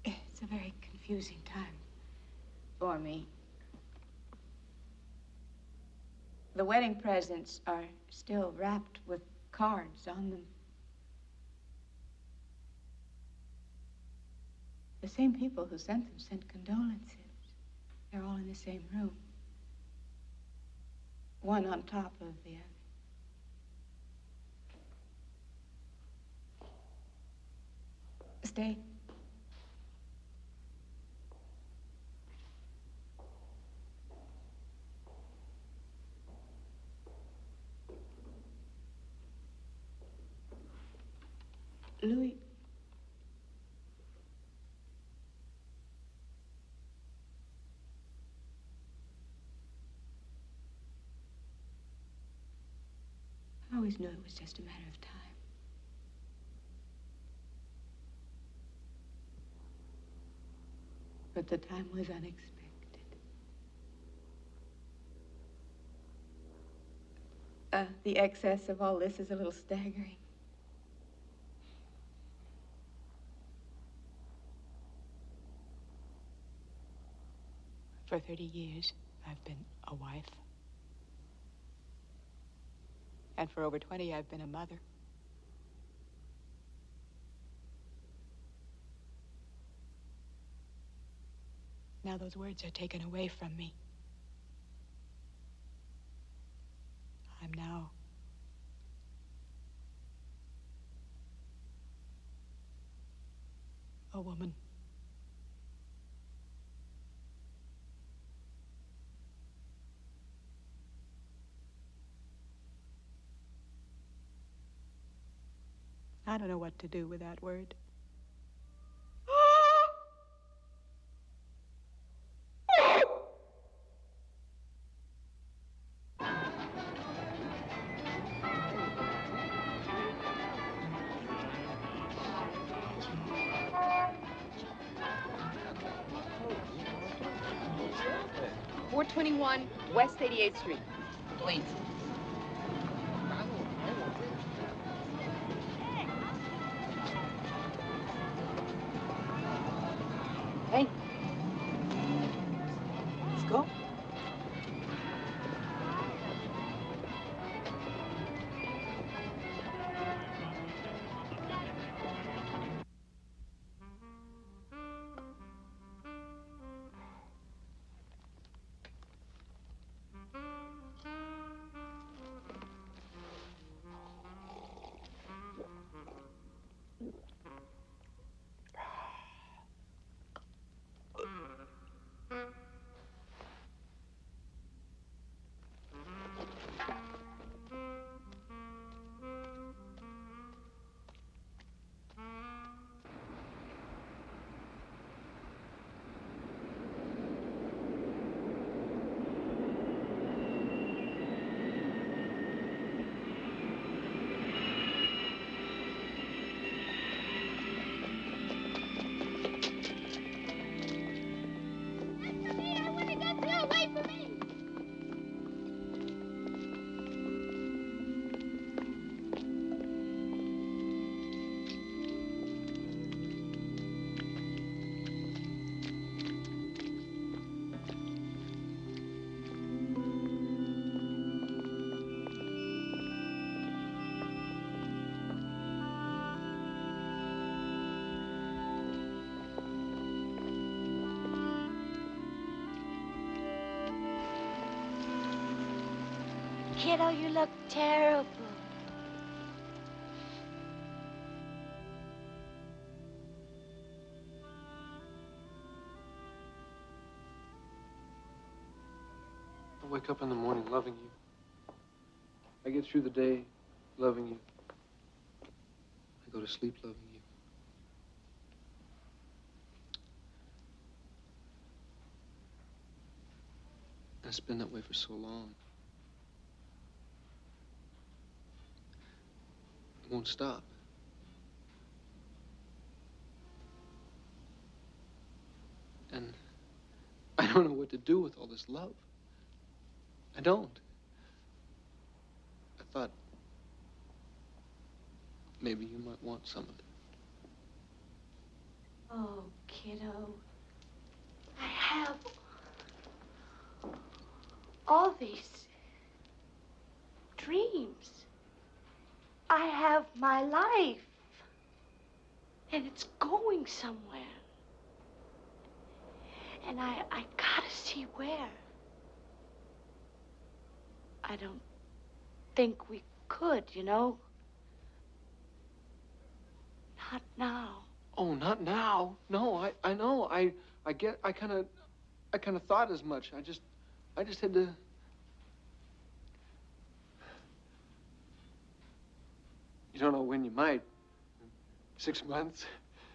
It's a very confusing time for me. The wedding presents are still wrapped with cards on them. The same people who sent them sent condolences. They're all in the same room. One on top of the other. Stay. Louis. I always knew it was just a matter of time. But the time was unexpected. The excess of all this is a little staggering. For 30 years, I've been a wife. And for over 20, I've been a mother. Now those words are taken away from me. I'm now a woman. I don't know what to do with that word. West 88th Street. Please. Hey. Let's go. Kiddo, you look terrible. I wake up in the morning loving you. I get through the day loving you. I go to sleep loving you. It's been that way for so long. It won't stop. And I don't know what to do with all this love. I don't. I thought maybe you might want some of it. Oh, kiddo. I have all these dreams. I have my life. And it's going somewhere. And I gotta see where. I don't think we could, you know. Not now. Oh, not now. No, I know. I kind of thought as much. I just had to. You don't know when you might. 6 months?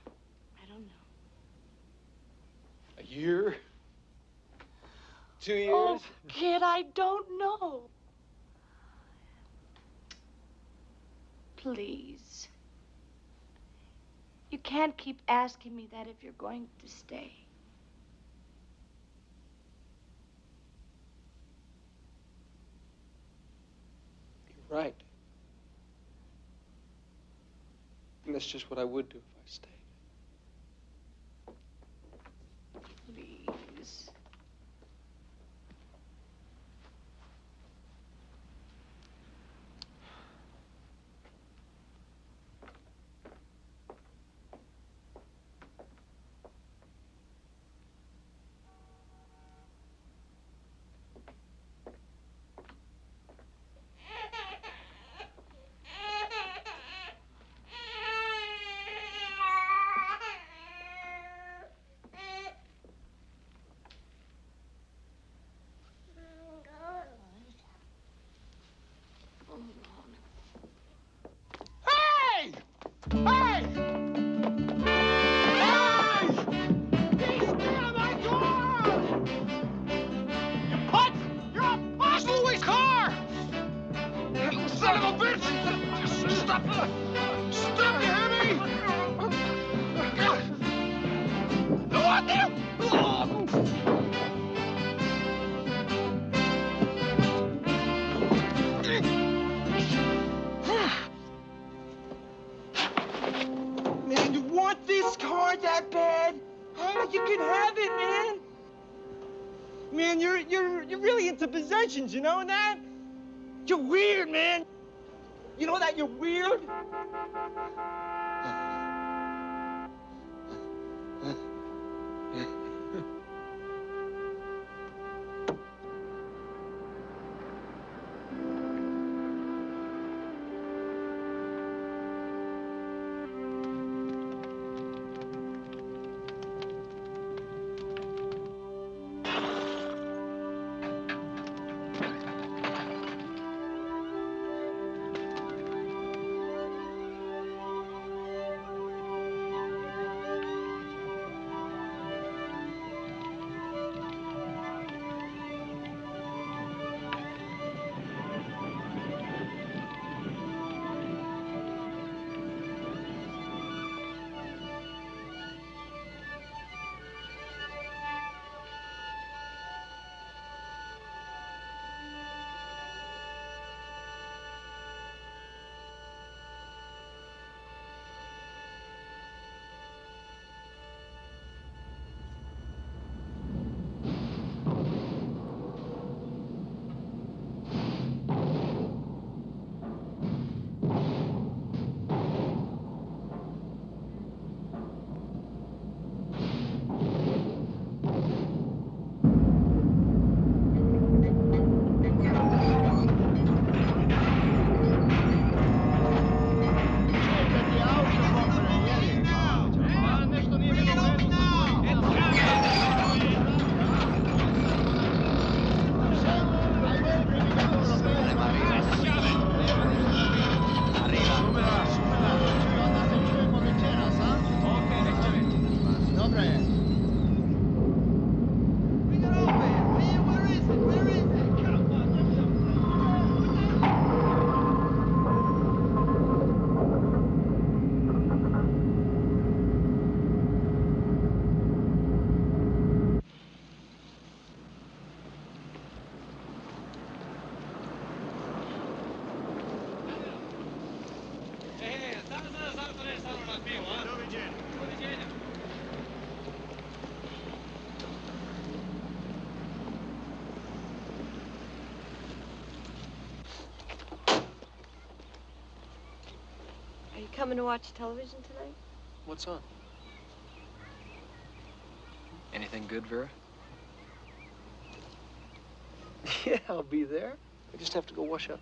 I don't know. A year? 2 years? Oh, kid, I don't know. Please. You can't keep asking me that if you're going to stay. You're right. And that's just what I would do if I stayed. Please. Man, you want this car that bad? Huh? You can have it, man. Man, you're really into possessions, you know that? You're weird, man. You know that you're weird? coming to watch television tonight? What's on? Anything good, Vera? Yeah, I'll be there. I just have to go wash up.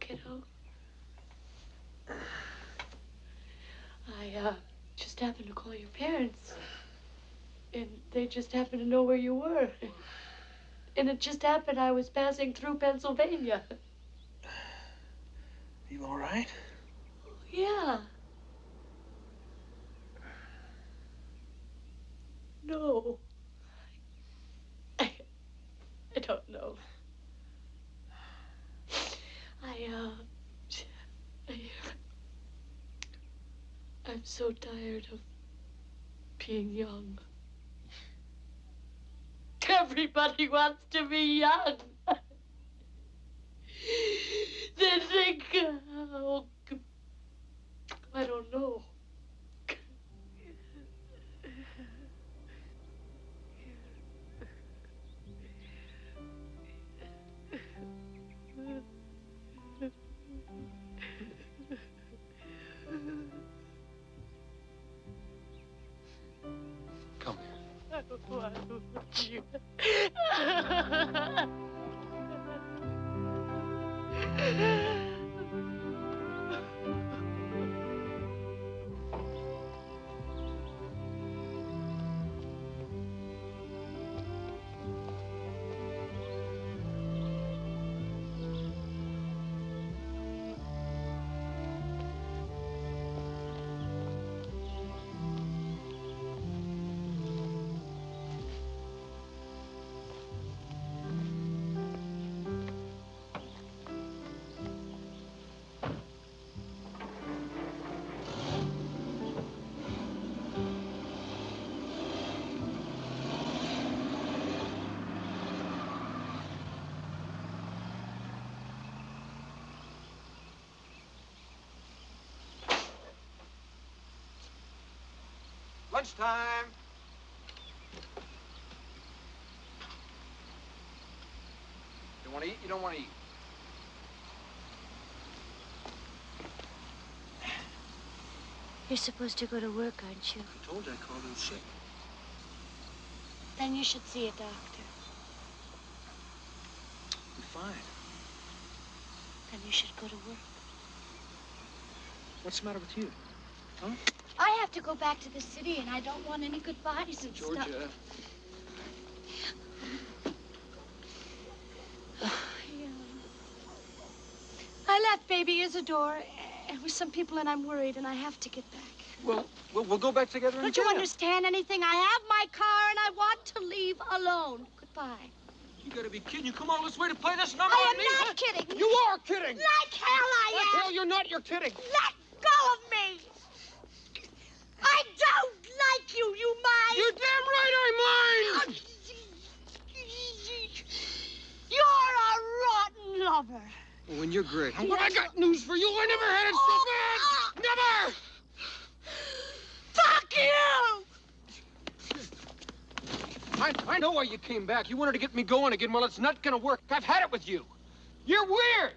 kiddo. I just happened to call your parents. And they just happened to know where you were. And it just happened I was passing through Pennsylvania. You all right? Yeah. No. I don't know. I'm so tired of being young. Everybody wants to be young. They think, oh, I don't know. Come here. I don't want you. Lunchtime. You want to eat? You don't want to eat. You're supposed to go to work, aren't you? I told you I called in sick. Then you should see a doctor. I'm fine. Then you should go to work. What's the matter with you? Huh? I have to go back to the city, and I don't want any goodbyes and Georgia. stuff. Yeah. I left baby Isidore with some people, and I'm worried, and I have to get back. Well, we'll go back together in Don't jail. you understand anything? I have my car, and I want to leave alone. Goodbye. You gotta be kidding. You come all this way to play this number I on am me? not kidding. You are kidding. Like hell I am. Like hell you're not. You're kidding. Let go of me. I don't like you, you mind. You're damn right I mind. You're a rotten lover. Well, when you're great. But I got news for you. I never had it so bad. Never. Fuck you! I know why you came back. You wanted to get me going again. Well, it's not gonna work. I've had it with you. You're weird.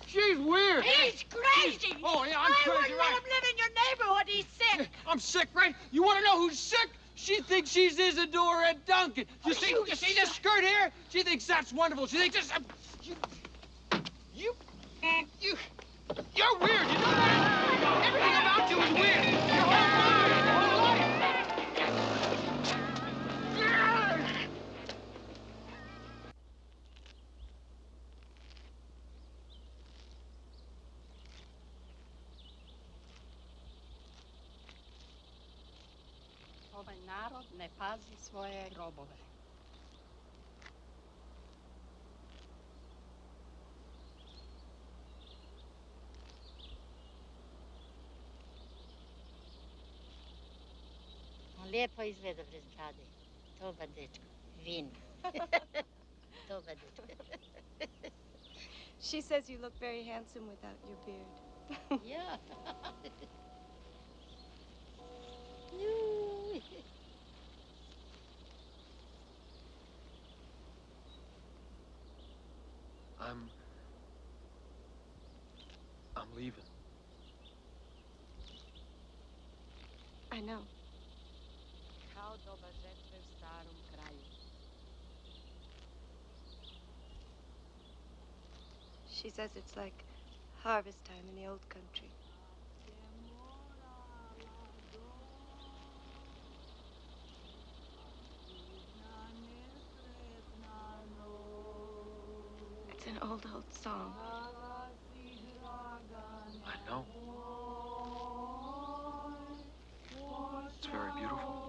She's weird. He's crazy. Oh, yeah, I'm I crazy, wouldn't let him live in your neighborhood. He's sick. I'm sick, right? You want to know who's sick? She thinks she's Isadora Duncan. You see this skirt here? She thinks that's wonderful. She thinks this. You're weird. You know that? Everything about you is weird. Your whole life. Ovaj narod ne pazi svoje robove. On lijepo izgleda bez brade. Dobar dečko. Vin. Dobar dečko. She says you look very handsome without your beard. Yeah. I'm leaving. I know. Kao doba žetve u starom kraju. She says it's like harvest time in the old country. It's an old song. I know. It's very beautiful.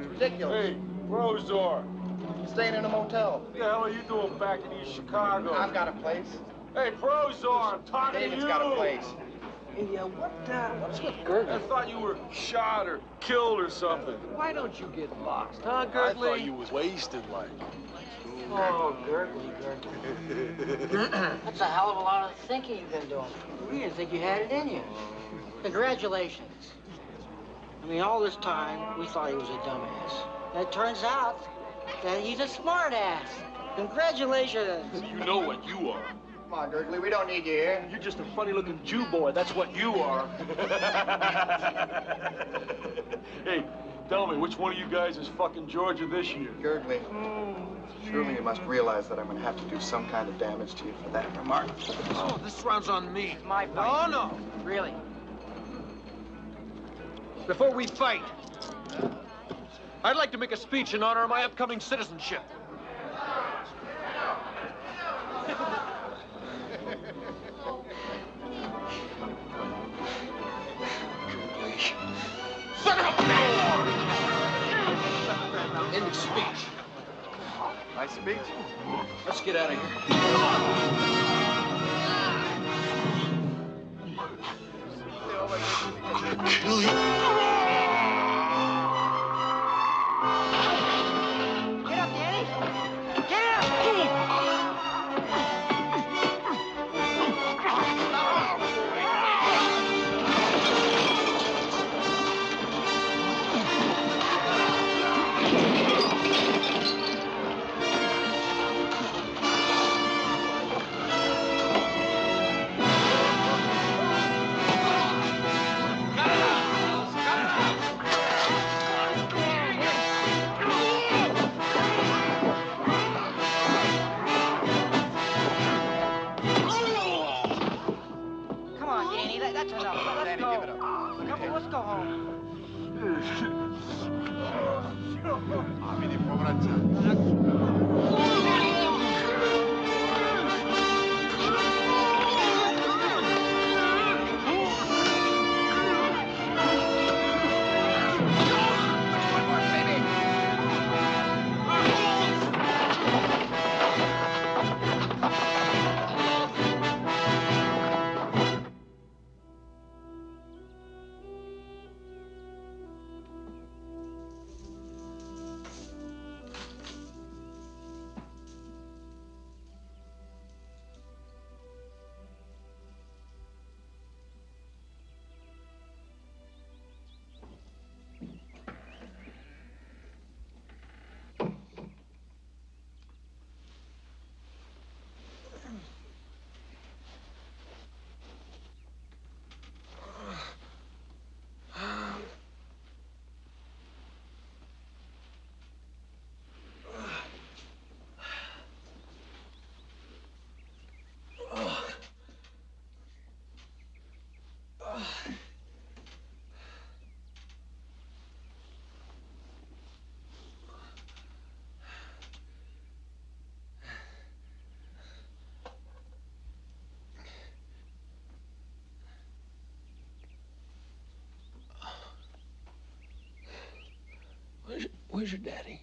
Ridiculous. Hey, Rosor. Staying in a motel. What the hell are you doing back in East Chicago? I've got a place. Hey, Prozor, I'm talking to you. David's got a place. Hey, what's with Gurgley? I thought you were shot or killed or something. Why don't you get lost, huh, I Gurgley? thought you was wasted like. Oh, Gurgley. That's a hell of a lot of thinking you've been doing. We didn't think you had it in you. Congratulations. I mean, all this time, we thought he was a dumbass. And it turns out that he's a smartass. Congratulations. You know what you are. Come on, Gurgley, we don't need you here. You're just a funny-looking Jew boy. That's what you are. Hey, tell me, which one of you guys is fucking Georgia this year? Gurgley, surely you must realize that I'm going to have to do some kind of damage to you for that remark. Oh, this round's on me. My fight. No. Really? Before we fight, I'd like to make a speech in honor of my upcoming citizenship. End of speech. My speech? Let's get out of here. Kill you. Get up, Danny! Get up! Got it! Where's your daddy?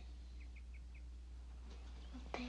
Up there.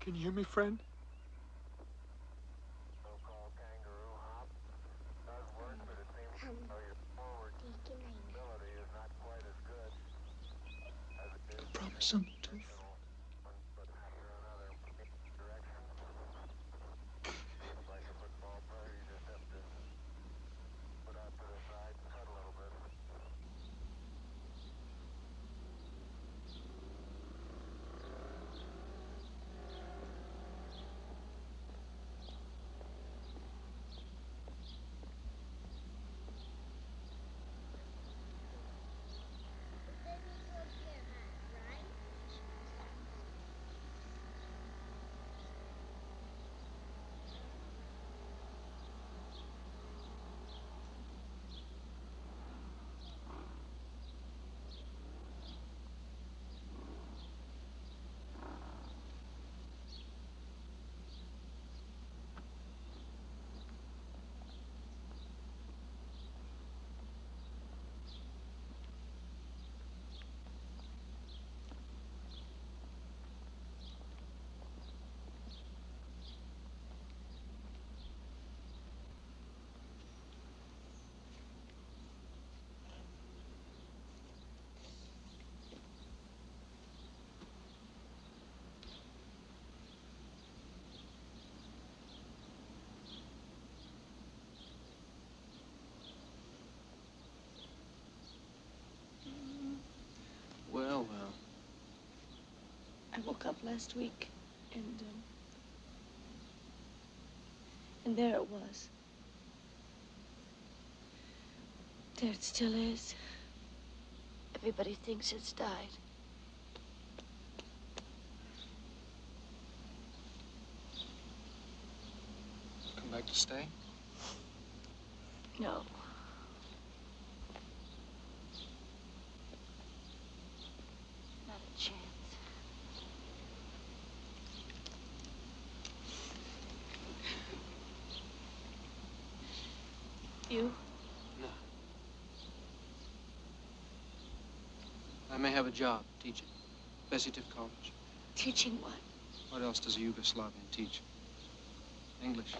Can you hear me, friend? Promise something to me. Well. I woke up last week, and there it was. There it still is. Everybody thinks it's died. Come back to stay? No. Not a chance. You? No. I may have a job teaching. Bessie Tiff College. Teaching what? What else does a Yugoslavian teach? English.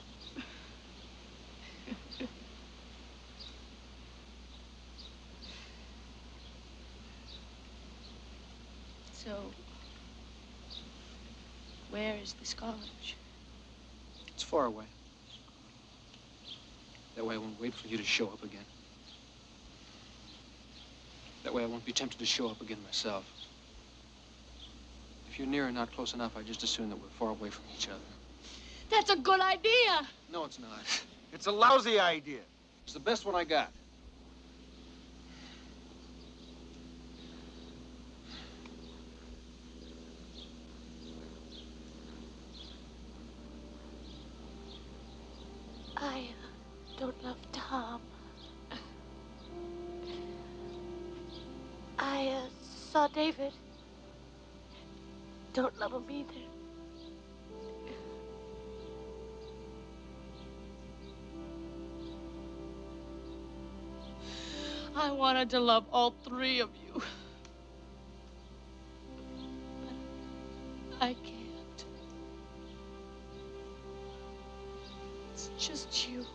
So, where is this college? It's far away. That way I won't wait for you to show up again. That way I won't be tempted to show up again myself. If you're near and not close enough, I just assume that we're far away from each other. That's a good idea. No, it's not. It's a lousy idea. It's the best one I got. I don't love Tom. I saw David. Don't love him either. I wanted to love all three of you. But I can't. It's just you.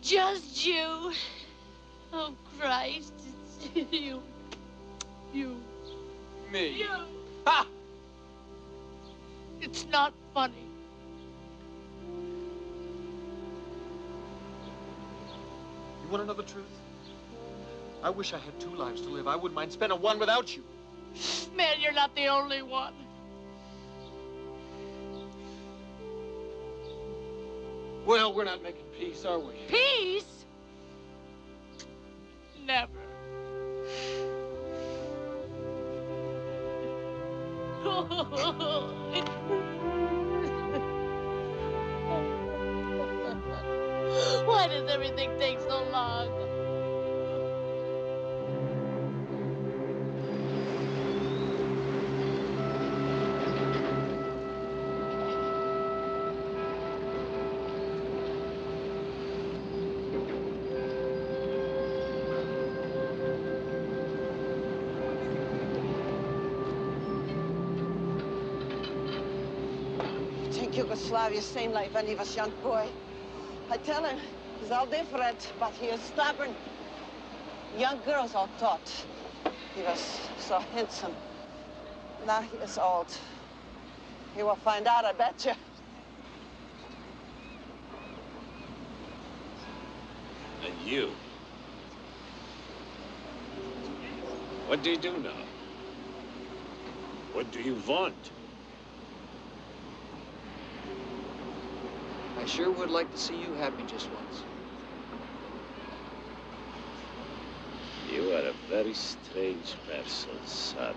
Just you. Oh, Christ, it's you. You. Me. You. Ha! It's not funny. You want to know the truth? I wish I had 2 lives to live. I wouldn't mind spending one without you. Man, you're not the only one. Well, we're not making peace, are we? Peace? Never. Why does everything take so long? Yugoslavia, same like when he was young boy. I tell him, he's all different, but he is stubborn. Young girls all thought he was so handsome. Now he is old. He will find out, I bet you. And you? What do you do now? What do you want? I sure would like to see you happy just once. You are a very strange person, son.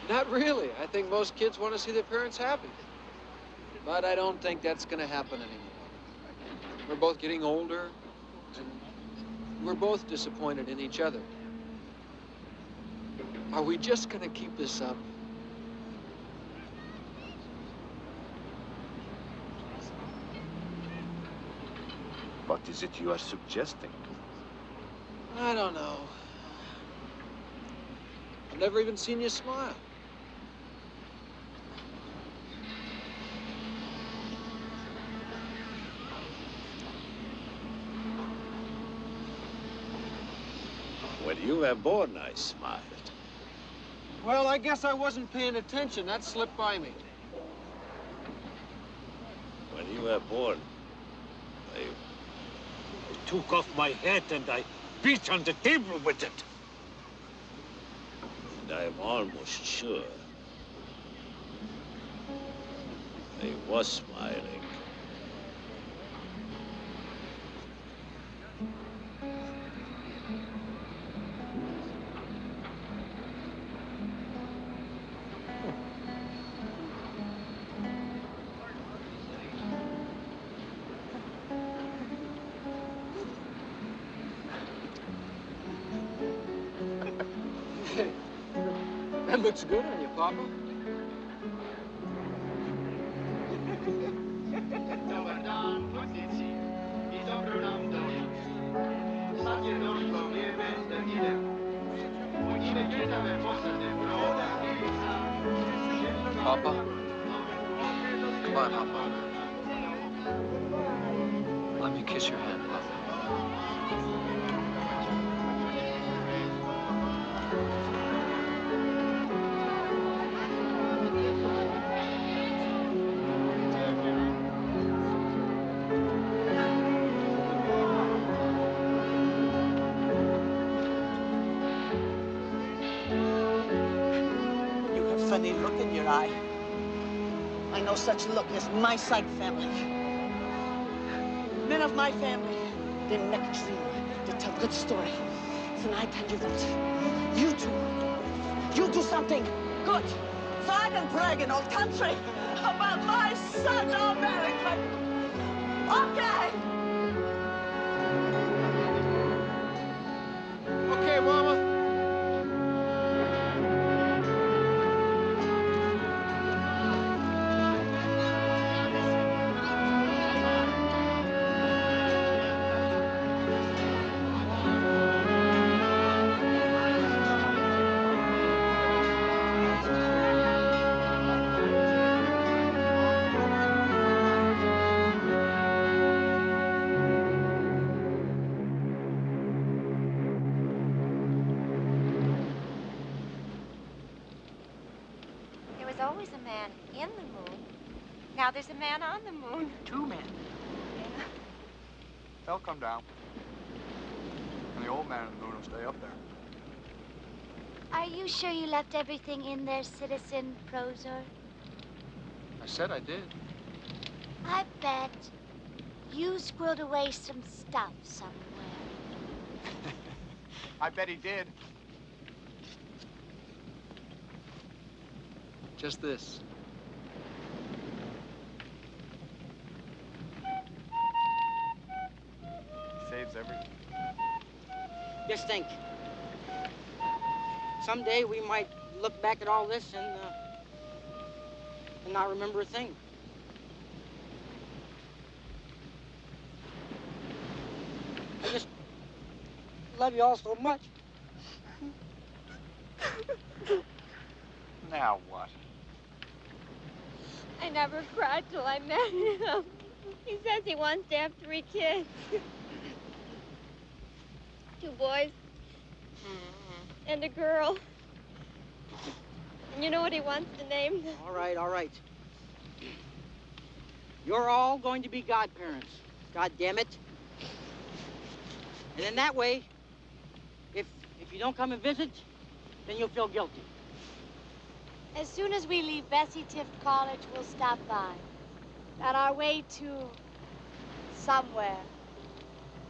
Not really. I think most kids want to see their parents happy. But I don't think that's going to happen anymore. We're both getting older, and we're both disappointed in each other. Are we just going to keep this up? What is it you are suggesting? I don't know. I've never even seen you smile. When you were born, I smiled. Well, I guess I wasn't paying attention. That slipped by me. When you were born, I took off my hat and I beat on the table with it. And I'm almost sure I was smiling. That looks good on you, Papa. Papa? Come on, Papa. Let me kiss your hand, Papa. Funny look in your eye. I know such look as my side family. Men of my family, they make a dream. They tell good story. So I tell you that you do something good. So I can brag in old country about my son, America. Okay. Okay, Mama. Always a man in the moon. Now there's a man on the moon. 2 men. They'll come down. And the old man in the moon will stay up there. Are you sure you left everything in there, Citizen Prozor? I said I did. I bet you squirreled away some stuff somewhere. I bet he did. Just this. Saves everything. Just think. Someday we might look back at all this and not remember a thing. I just love you all so much. Now what? I never cried till I met him. He says he wants to have 3 kids. 2 boys and a girl. And you know what he wants to name them? All right, all right. You're all going to be godparents. God damn it. And in that way, if you don't come and visit, then you'll feel guilty. As soon as we leave Bessie Tift College, we'll stop by. On our way to somewhere.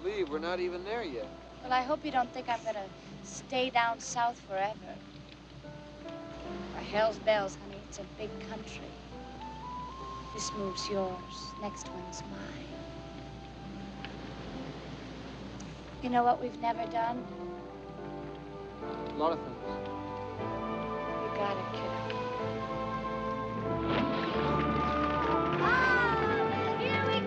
Leave, we're not even there yet. Well, I hope you don't think I'm gonna stay down south forever. For hell's bells, honey, it's a big country. This move's yours, next one's mine. You know what we've never done? A lot of things. You got it, kid. Here we